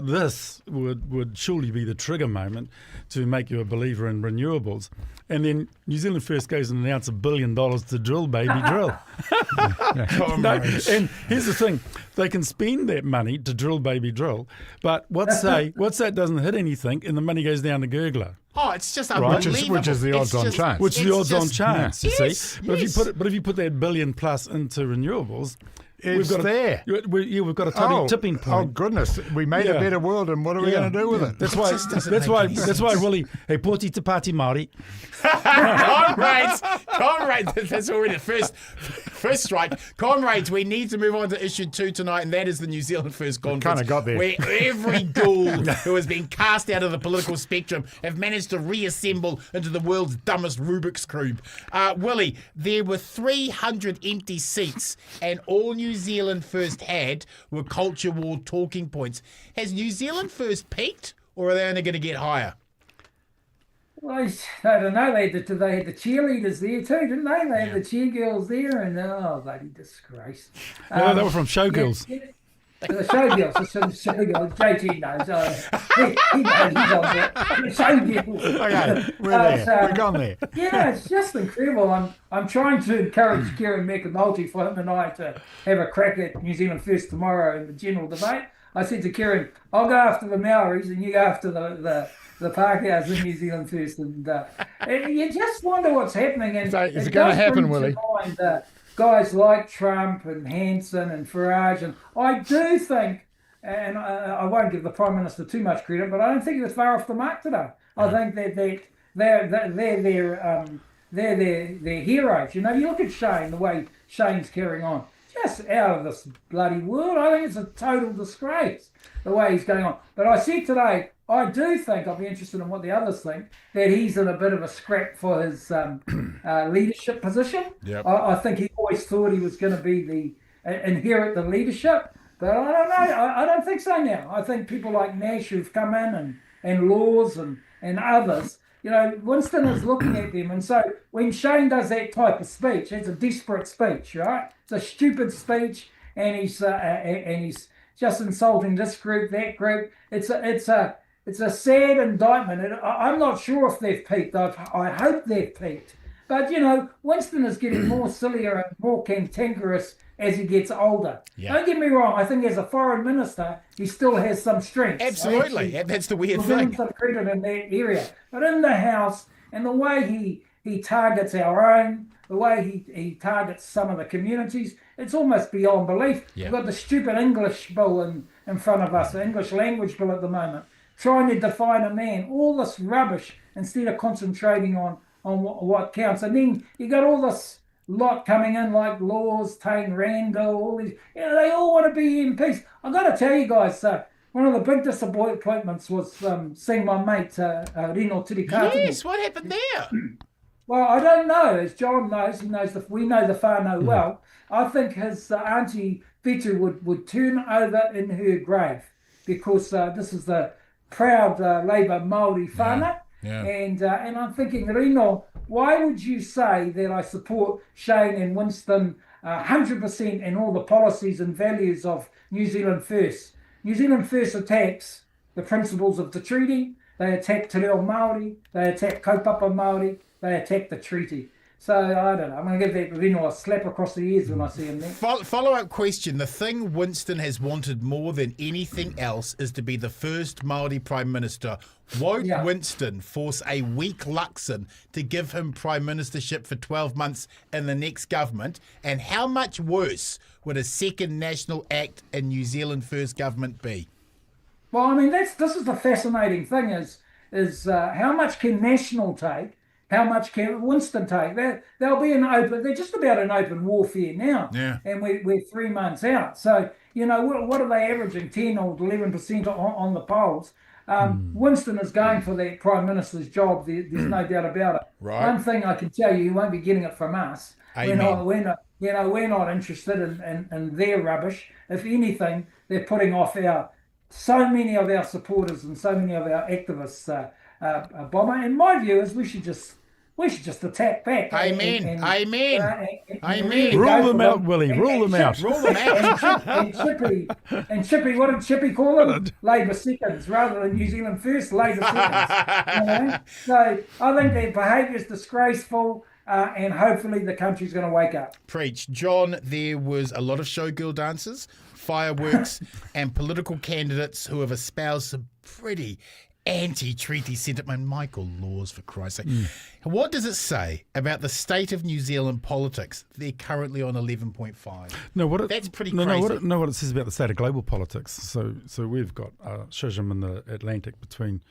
this would surely be the trigger moment to make you a believer in renewables. And then New Zealand First goes and announces $1 billion to drill, baby, drill. And here's the thing: they can spend that money to drill, baby, drill, but what's that doesn't hit anything, and the money goes down to gurgler. Oh, it's just unbelievable. Which is the odds-on chance. Which is the odds-on chance, you yes, see. But if you put that $1 billion plus into renewables, we've got a tipping point. Oh goodness, we made a better world, and what are we going to do with it? That's why, Willie. Hey, pōti te Pāti Māori. Comrades, that's already the First strike. Comrades, we need to move on to issue 2 tonight, and that is the New Zealand First Conference. Kind of got there. Where every ghoul who has been cast out of the political spectrum have managed to reassemble into the world's dumbest Rubik's Cube. Willie, there were 300 empty seats, and all New Zealand First had were culture war talking points. Has New Zealand First peaked, or are they only going to get higher? Well, I don't know. They had the cheerleaders there too, didn't they? They had the cheer girls there, and bloody disgrace. No, they were from Showgirls. The Showgirls, the Showgirls. JT knows. He knows he's on there. The Showgirls. Okay, we're there. We've gone there. Yeah, it's just incredible. I'm trying to encourage Kieran McAnulty for him and I to have a crack at New Zealand First tomorrow in the general debate. I said to Kieran, I'll go after the Maoris and you go after the Pākehās in New Zealand First, and you just wonder what's happening. And so is it going to happen, Willie? Guys like Trump and Hanson and Farage, and I do think, and I won't give the Prime Minister too much credit, but I don't think he was far off the mark today. I think that they're their heroes. You know, you look at Shane, the way Shane's carrying on, just out of this bloody world. I think it's a total disgrace the way he's going on. But I said today, I do think, I'll be interested in what the others think, that he's in a bit of a scrap for his leadership position. Yep. I think he always thought he was going to inherit the leadership, but I don't know. I don't think so now. I think people like Nash who've come in and Laws and others, you know, Winston is looking at them. And so when Shane does that type of speech, it's a desperate speech, right? It's a stupid speech, and he's just insulting this group, that group. It's a sad indictment. I'm not sure if they've peaked. I hope they've peaked. But, you know, Winston is getting more sillier and more cantankerous as he gets older. Yeah. Don't get me wrong. I think as a foreign minister, he still has some strength. Absolutely. That's the weird thing. thing. Some credit in that area. But in the House, and the way he targets our own, the way he targets some of the communities, it's almost beyond belief. Yeah. We've got the stupid English bill in front of us, the English language bill at the moment, trying to define a man, all this rubbish instead of concentrating on what counts. And then you got all this lot coming in like Laws, Tane Randall, all these, you know, they all want to be MPs. I've got to tell you guys, one of the big disappointments was seeing my mate Rino Tirikatini. Yes, what happened there? Well, I don't know. As John knows, we know the whānau well. I think his auntie Pitu would turn over in her grave, because this is the proud Labour Māori whānau. Yeah. And I'm thinking, Rino, why would you say that I support Shane and Winston 100% in all the policies and values of New Zealand First? New Zealand First attacks the principles of the treaty. They attack Te Reo Māori. They attack kaupapa Māori. They attack the treaty. So, I don't know. I'm going to give that Rino a slap across the ears when I see him there. Follow-up question. The thing Winston has wanted more than anything else is to be the first Māori Prime Minister. Won't Winston force a weak Luxon to give him Prime Ministership for 12 months in the next government? And how much worse would a second National Act in New Zealand First government be? Well, I mean, this is the fascinating thing is how much can National take? How much can Winston take? They'll be they're just about in open warfare now. Yeah. And we're 3 months out. So, you know, what are they averaging? 10 or 11% on the polls. Winston is going for that Prime Minister's job. There's no doubt about it. Right. One thing I can tell you, he won't be getting it from us. Amen. We're not interested in their rubbish. If anything, they're putting off so many of our supporters and so many of our activists. Bomber. And my view is we should just attack back. Amen. Really rule them out, Willie. Rule them out. Rule them out. And Chippy, what did Chippy call them? Labour seconds, rather than New Zealand First. Labour seconds. You know? So I think their behaviour is disgraceful. And hopefully the country's going to wake up. Preach. John, there was a lot of showgirl dances, fireworks, and political candidates who have espoused some pretty anti-treaty sentiment. Michael Laws, for Christ's sake. What does it say about the state of New Zealand politics? They're currently on 11.5. That's pretty crazy. What it says about the state of global politics. So we've got schism in the Atlantic between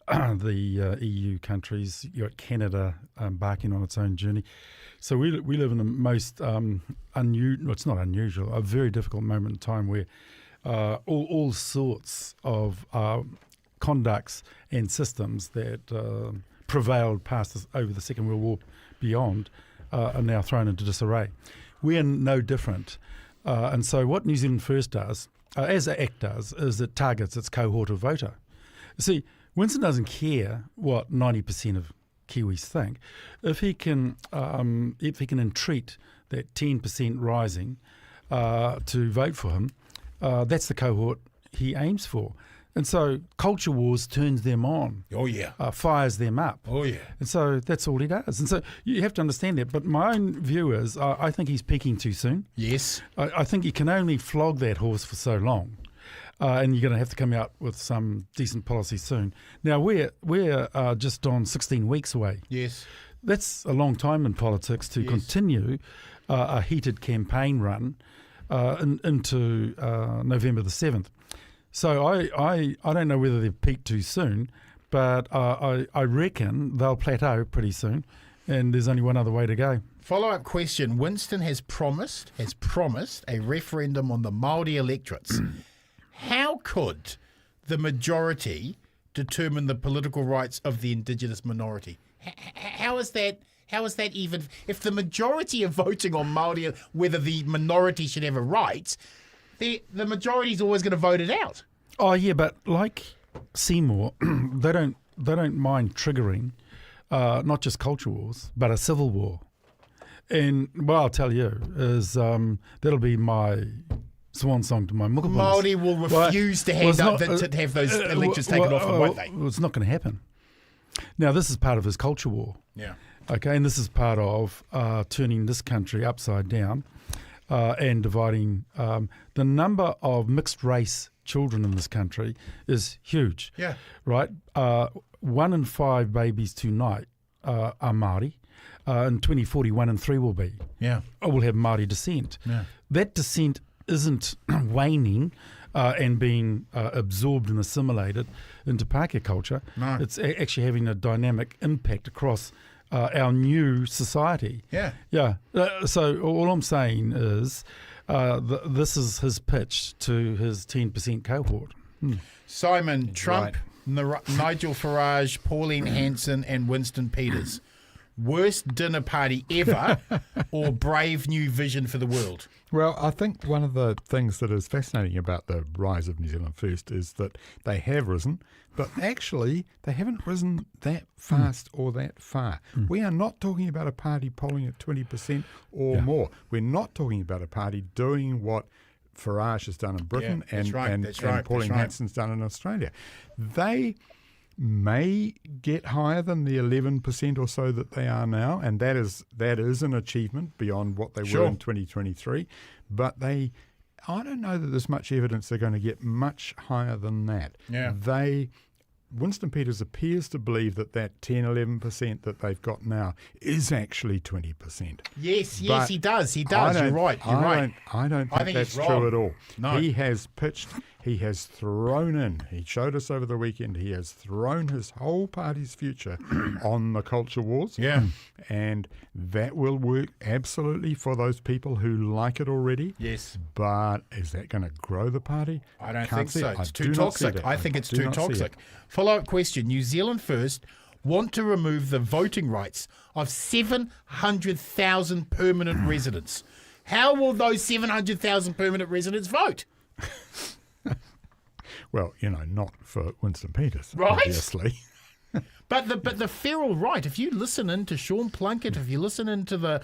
the EU countries. You've got Canada embarking on its own journey. So we live in the most unusual, it's not unusual, a very difficult moment in time where all sorts of conducts and systems that prevailed over the Second World War beyond are now thrown into disarray. We are no different. And so what New Zealand First does, as the Act does, is it targets its cohort of voter. See, Winston doesn't care what 90% of Kiwis think. If he can entreat that 10% rising to vote for him, that's the cohort he aims for. And so culture wars turns them on. Oh, yeah. Fires them up. Oh, yeah. And so that's all he does. And so you have to understand that. But my own view is I think he's peaking too soon. Yes. I think you can only flog that horse for so long. And you're going to have to come out with some decent policy soon. Now, we're just on 16 weeks away. Yes. That's a long time in politics to continue a heated campaign run into November the 7th. So I don't know whether they've peaked too soon, but I reckon they'll plateau pretty soon, and there's only one other way to go. Follow-up question. Winston has promised a referendum on the Māori electorates. How could the majority determine the political rights of the Indigenous minority? How is that even... If the majority are voting on Māori, whether the minority should have a right, the majority is always going to vote it out. Oh yeah, but like Seymour, they don't mind triggering not just culture wars, but a civil war. And what I'll tell you is that'll be my swan song to my mukapunas. Māori will refuse to have those elections taken off them, won't they? Well, it's not going to happen. Now, this is part of his culture war. Yeah. Okay, and this is part of turning this country upside down and dividing. The number of mixed race children in this country is huge. Yeah. Right? 1 in 5 babies tonight are Māori. In 2040, 1 in 3 will be. Yeah. Or will have Māori descent. Yeah. That descent isn't waning and being absorbed and assimilated into Pākehā culture. No. It's actually having a dynamic impact across our new society. Yeah. Yeah. So all I'm saying is this is his pitch to his 10% cohort. Simon, Trump, Nigel Farage, Pauline Hanson and Winston Peters. Worst dinner party ever or brave new vision for the world? Well, I think one of the things that is fascinating about the rise of New Zealand First is that they have risen, but actually they haven't risen that fast or that far. We are not talking about a party polling at 20% or more. We're not talking about a party doing what Farage has done in Britain and Pauline Hanson's done in Australia. They may get higher than the 11% or so that they are now, and that is an achievement beyond what they were in 2023. But I don't know that there's much evidence they're going to get much higher than that. Yeah. Winston Peters appears to believe that 10-11% that they've got now is actually 20%. Yes, he does. You're right. I don't think that's true at all. No. He has pitched, he has thrown in, he showed us over the weekend, he has thrown his whole party's future on the culture wars. Yeah. And that will work absolutely for those people who like it already. Yes. But is that going to grow the party? I don't think so. It's too toxic. I think it's too toxic. Follow-up question. New Zealand First want to remove the voting rights of 700,000 permanent residents. How will those 700,000 permanent residents vote? Well, not for Winston Peters, right? Obviously. But the feral right, if you listen into Sean Plunkett, if you listen into the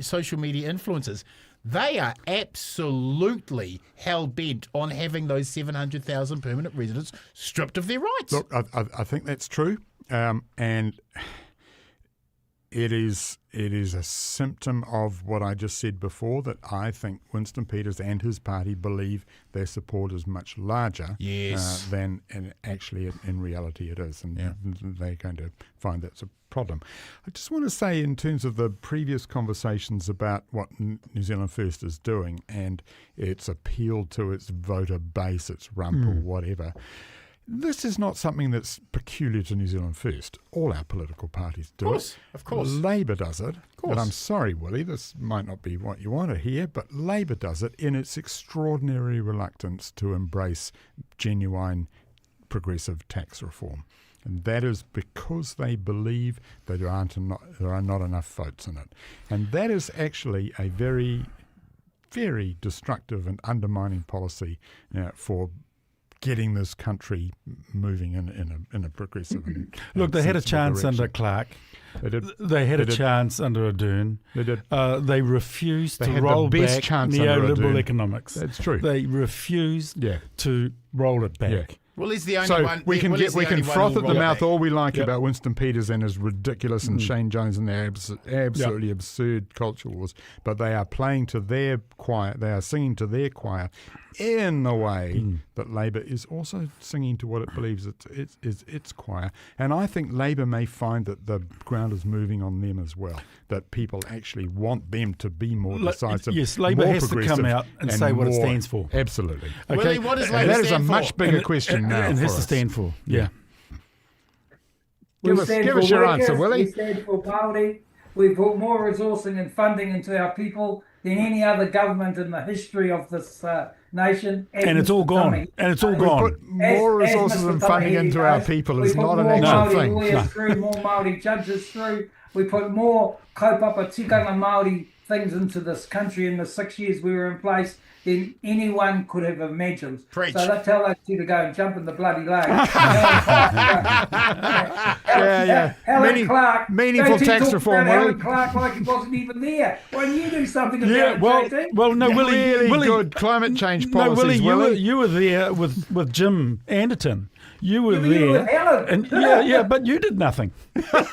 social media influencers, they are absolutely hell-bent on having those 700,000 permanent residents stripped of their rights. Look, I think that's true, and it is a symptom of what I just said before, that I think Winston Peters and his party believe their support is much larger than actually in reality it is, and they're going to find that's a problem. I just want to say, in terms of the previous conversations about what New Zealand First is doing and its appeal to its voter base, its rump or whatever, this is not something that's peculiar to New Zealand First. All our political parties do it. Of course. Labour does it. course. And I'm sorry, Willie, this might not be what you want to hear, but Labour does it in its extraordinary reluctance to embrace genuine progressive tax reform. And that is because they believe that there are not enough votes in it. And that is actually a very, very destructive and undermining policy for getting this country moving in a progressive and Look, they had a chance direction. under Clark. They had a did. chance under Ardern. They did. They refused They to had the roll best back chance under neoliberal Ardern. economics. That's true. They refused Yeah. to roll it back. Yeah. Well, he's the only So one. we can Willie's the we can only one froth who'll at the roll mouth back. all we like Yep. about Winston Peters and his ridiculous and Shane Jones and their absolutely absurd culture wars, but they are playing to their choir. They are singing to their choir in the way that Labour is also singing to what it believes is its choir. And I think Labour may find that the ground is moving on them as well. That people actually want them to be more decisive. Yes, Labour more has to come progressive out and say what it more- stands for. Absolutely. Willie, what does And Labour that is a stand much for? bigger question now. And for has to us. stand for. Yeah. Give us your answer, Willie. We stand for Māori. We put more resourcing and funding into our people than any other government in the history of this nation. And it's all gone. And it's all gone. Put more resources and funding into our people is not an actual thing. We put more Māori lawyers through, more Māori judges through. We put more kaupapa tikanga Māori things into this country in the 6 years we were in place than anyone could have imagined. Preach. So they tell those two to go and jump in the bloody lake. Yeah. Helen Clark. Meaningful don't you tax talk reform, about Helen Willie. Clark like he wasn't even there. Why don't you do something about Yeah, it, well, JT? no, Willie, Really good climate change no, policies, Willie, you were there with Jim Anderton. You were You were there, with Helen. and but you did nothing. He put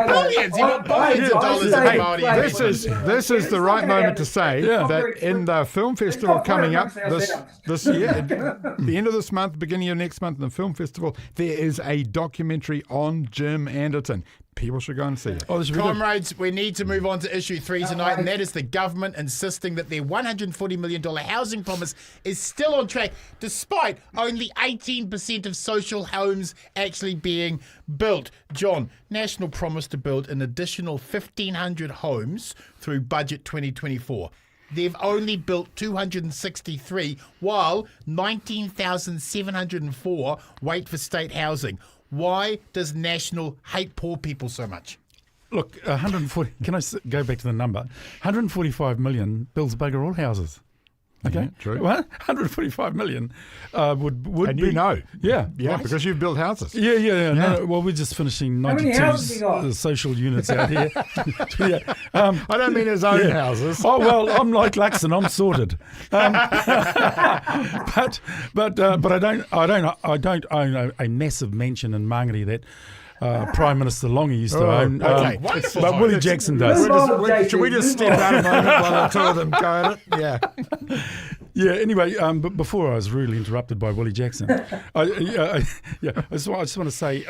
billions. He put billions of dollars in Māori. This is the right moment to say Yeah. that in the film festival not coming up fair amongst this year, at the end of this month, beginning of next month, in the film festival, there is a documentary on Jim Anderton. People should go and see it. Oh, this should be good. Comrades, we need to move on to issue 3 tonight, and that is the government insisting that their $140 million housing promise is still on track, despite only 18% of social homes actually being built. John, National promised to build an additional 1,500 homes through Budget 2024. They've only built 263, while 19,704 wait for state housing. Why does National hate poor people so much? Look, 140. Can I go back to the number? 145 million builds bugger all houses. Okay, Yeah, true. What? 145 million would And be. you know. Yeah. Yeah, because you've built houses. Yeah. No, well, we're just finishing How many 92 houses you got? social units out here. Yeah. I don't mean his own houses. Oh well, I'm like Luxon. I'm sorted. But I don't own a massive mansion in Mangere that Prime Minister Longy used to own. okay. But Willie Jackson does. Should we just step out a moment while the two of them go at it? Yeah. Yeah. Anyway, but before I was rudely interrupted by Willie Jackson, I just want to say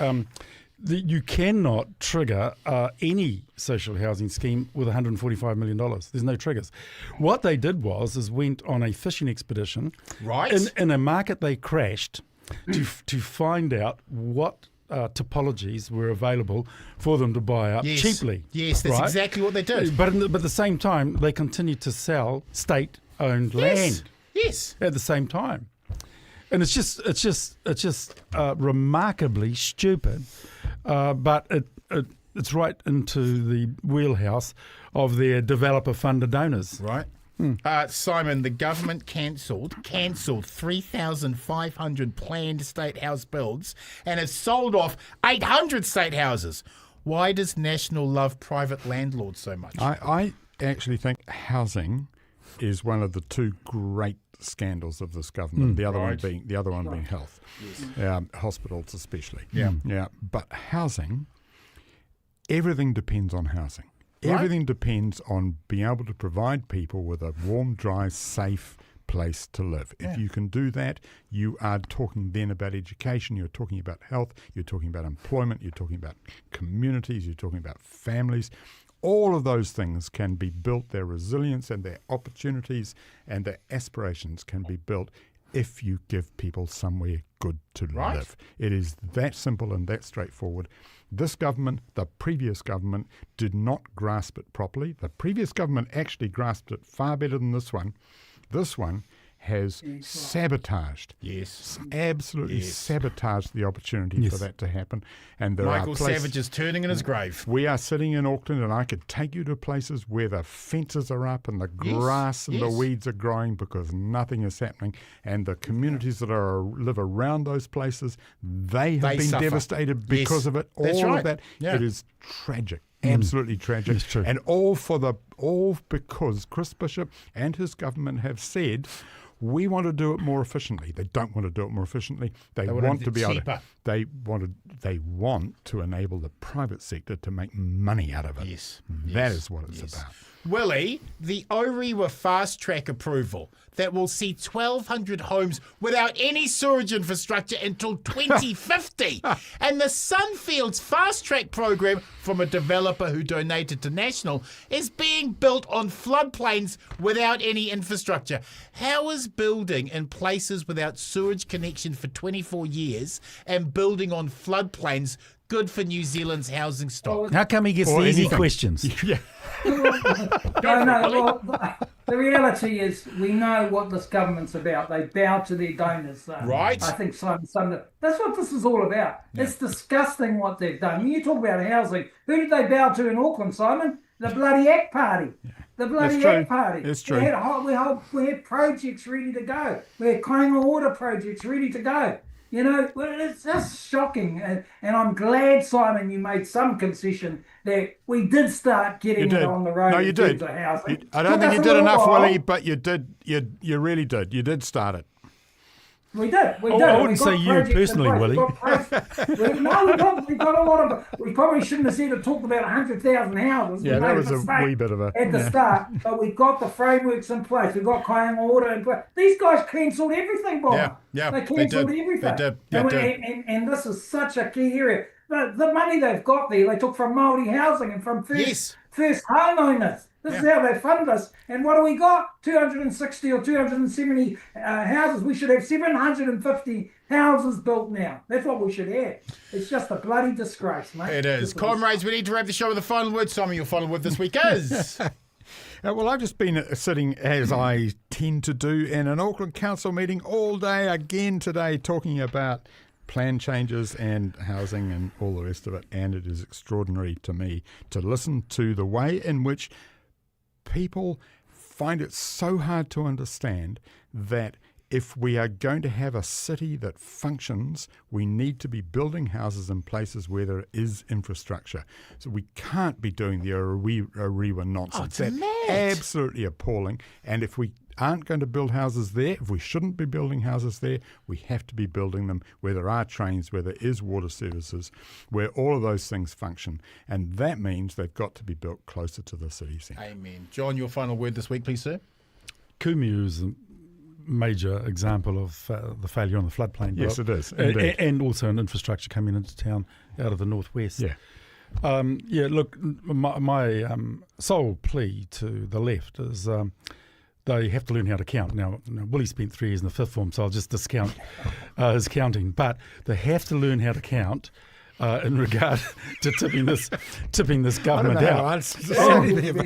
that you cannot trigger any social housing scheme with $145 million. There's no triggers. What they did is went on a fishing expedition, Right. in a market they crashed to find out what topologies were available for them to buy up Yes. cheaply. Yes, that's right? exactly what they did. But at the same time, they continued to sell state-owned land Yes. at the same time, and it's just remarkably stupid. But it's right into the wheelhouse of their developer-funded donors. Right. Simon, the government cancelled 3,500 planned state house builds and has sold off 800 state houses. Why does National love private landlords so much? I actually think housing is one of the two great scandals of this government. The other one being health, hospitals especially. Yeah. But housing, everything depends on housing. Everything depends on being able to provide people with a warm, dry, safe place to live. If you can do that, you are talking then about education, you're talking about health, you're talking about employment, you're talking about communities, you're talking about families. All of those things can be built, their resilience and their opportunities and their aspirations can be built if you give people somewhere good to live. It is that simple and that straightforward. This government, the previous government, did not grasp it properly. The previous government actually grasped it far better than this one. This one has sabotaged. Yes. Absolutely sabotaged the opportunity for that to happen. And there Michael are places, Savage is turning in his grave. we are sitting in Auckland, and I could take you to places where the fences are up and the grass and the weeds are growing because nothing is happening. And the communities that live around those places, they have been suffer. devastated because of it. That's All right. of that. Yeah. It is tragic. Absolutely tragic. It's true. And all because Chris Bishop and his government have said, we want to do it more efficiently. They don't want to do it more efficiently. They want to be able cheaper. to. They want to enable the private sector to make money out of it. Yes. That is what it's about. Willie, the Orewa fast track approval that will see 1,200 homes without any sewage infrastructure until 2050. And the Sunfields fast track program from a developer who donated to National is being built on floodplains without any infrastructure. How is building in places without sewage connection for 24 years and building on floodplains good for New Zealand's housing stock? How come he gets the easy questions? Yeah. Well, the reality is we know what this government's about. They bow to their donors. Right. I think that's what this is all about. Yeah. It's disgusting what they've done. When you talk about housing, who did they bow to in Auckland, Simon? The bloody ACT Party. The bloody ACT Party. It's true. We had projects ready to go. We had Kāinga Order projects ready to go. You know, it's just shocking. And I'm glad, Simon, you made some concession that we did start getting it on the road. No, you did. I don't think you did enough, Willie, but you did. You really did. You did start it. We did. We I wouldn't say you personally, Willie. We got a lot of. We probably shouldn't have said it. Talked about 100,000 houses. Yeah, that was a wee bit of a at the start. But we've got the frameworks in place. We've got Kāinga Order in place. These guys cancelled everything, Bob. Yeah, they cancelled everything. They did. And this is such a key area. The money they've got there, they took from Māori housing and from first homeowners. This is how they fund us. And what do we got? 260 or 270 houses. We should have 750 houses built now. That's what we should have. It's just a bloody disgrace, mate. It is. Comrades, we need to wrap the show with a final word. Simon, your final word this week is... Well, I've just been sitting, as I tend to do, in an Auckland Council meeting all day again today, talking about plan changes and housing and all the rest of it. And it is extraordinary to me to listen to the way in which people find it so hard to understand that if we are going to have a city that functions, we need to be building houses in places where there is infrastructure. So we can't be doing the Orewa nonsense. That's absolutely appalling. And if we aren't going to build houses there, if we shouldn't be building houses there, we have to be building them where there are trains, where there is water services, where all of those things function. And that means they've got to be built closer to the city centre. Amen. John, your final word this week, please, sir. Kumu is a major example of the failure on the floodplain. Yes, it is. And also an infrastructure coming into town out of the northwest. Yeah. Look, my sole plea to the left is they have to learn how to count. Now, Willie spent 3 years in the fifth form, so I'll just discount his counting. But they have to learn how to count in regard to tipping this government out.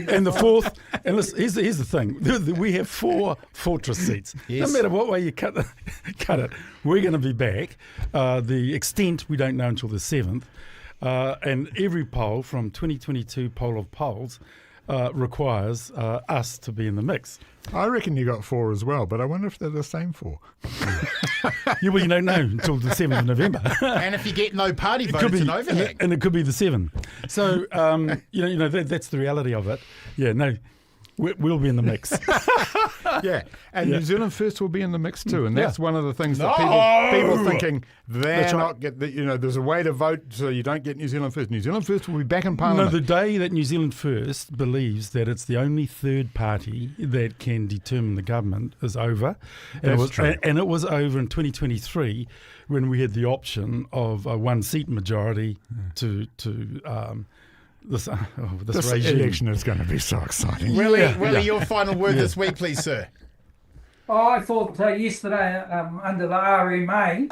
And the fourth, and listen, here's the thing: we have 4 fortress seats. Yes. No matter what way you cut it, we're going to be back. The extent we don't know until the 7th, and every poll from 2022 poll of polls requires us to be in the mix. I reckon you got 4 as well, but I wonder if they're the same 4. You don't know until the 7th of November. And if you get no party vote, it's an overhang. And it could be the 7. So, that's the reality of it. Yeah, no, we'll be in the mix. Yeah, and New Zealand First will be in the mix too, and that's one of the things that people thinking they're not get. There's a way to vote so you don't get New Zealand First. New Zealand First will be back in Parliament. No, the day that New Zealand First believes that it's the only third party that can determine the government is over. That's true. And it was over in 2023 when we had the option of a 1-seat majority to this regime. Election is going to be so exciting. Willie, your final word this week, please, sir. I thought yesterday under the RMA,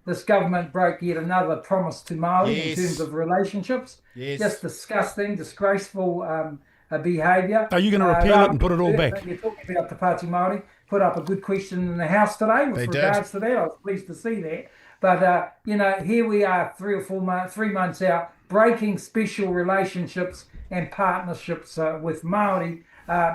this government broke yet another promise to Māori in terms of relationships. Yes. Just disgusting, disgraceful behaviour. Are you going to repeal it and put it all back? You're talking about Te Pāti Māori. Put up a good question in the House today with regards to that. I was pleased to see that. But, here we are 3 months out, breaking special relationships and partnerships with Māori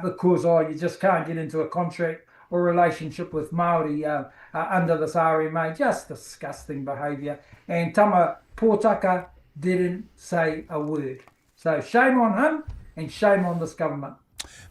because you just can't get into a contract or relationship with Māori under this RMA. Just disgusting behaviour. And Tama Pōtaka didn't say a word. So shame on him and shame on this government.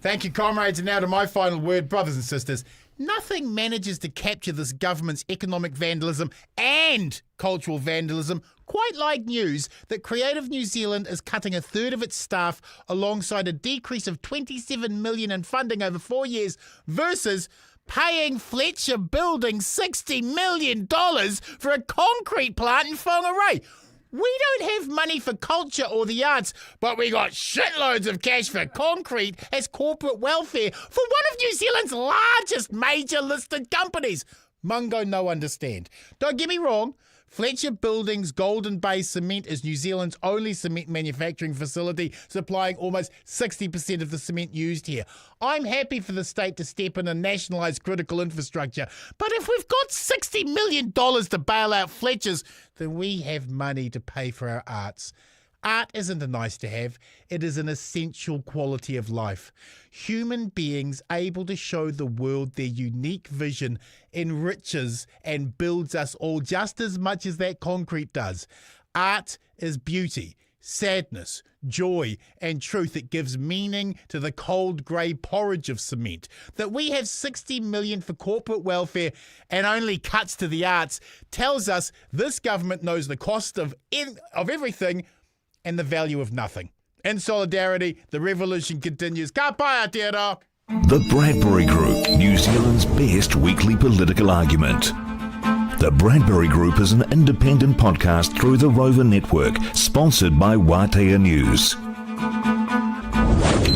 Thank you, comrades. And now to my final word, brothers and sisters. Nothing manages to capture this government's economic vandalism and cultural vandalism quite like news that Creative New Zealand is cutting 1/3 of its staff alongside a decrease of $27 million in funding over 4 years versus paying Fletcher Building $60 million for a concrete plant in Whangarei. We don't have money for culture or the arts, but we got shitloads of cash for concrete as corporate welfare for one of New Zealand's largest major listed companies. Mungo no understand. Don't get me wrong, Fletcher Building's Golden Bay Cement is New Zealand's only cement manufacturing facility, supplying almost 60% of the cement used here. I'm happy for the state to step in and nationalise critical infrastructure, but if we've got $60 million to bail out Fletcher's, then we have money to pay for our arts. Art isn't a nice to have, it is an essential quality of life. Human beings able to show the world their unique vision enriches and builds us all just as much as that concrete does. Art is beauty, sadness, joy and truth. It gives meaning to the cold grey porridge of cement. That we have 60 million for corporate welfare and only cuts to the arts tells us this government knows the cost of everything and the value of nothing. In solidarity, the revolution continues. Ka pai Aotearoa. The Bradbury Group, New Zealand's best weekly political argument. The Bradbury Group is an independent podcast through the Rover Network, sponsored by Wātea News.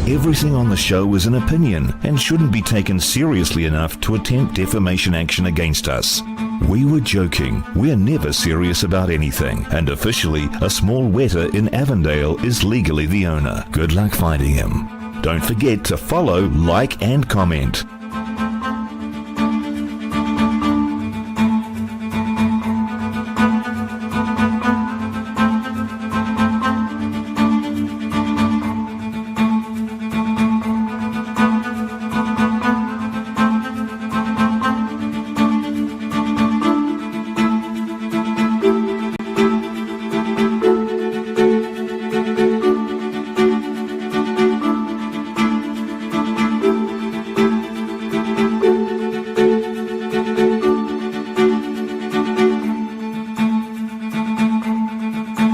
Everything on the show is an opinion and shouldn't be taken seriously enough to attempt defamation action against us. We were joking. We're never serious about anything. And officially, a small weta in Avondale is legally the owner. Good luck finding him. Don't forget to follow, like and comment.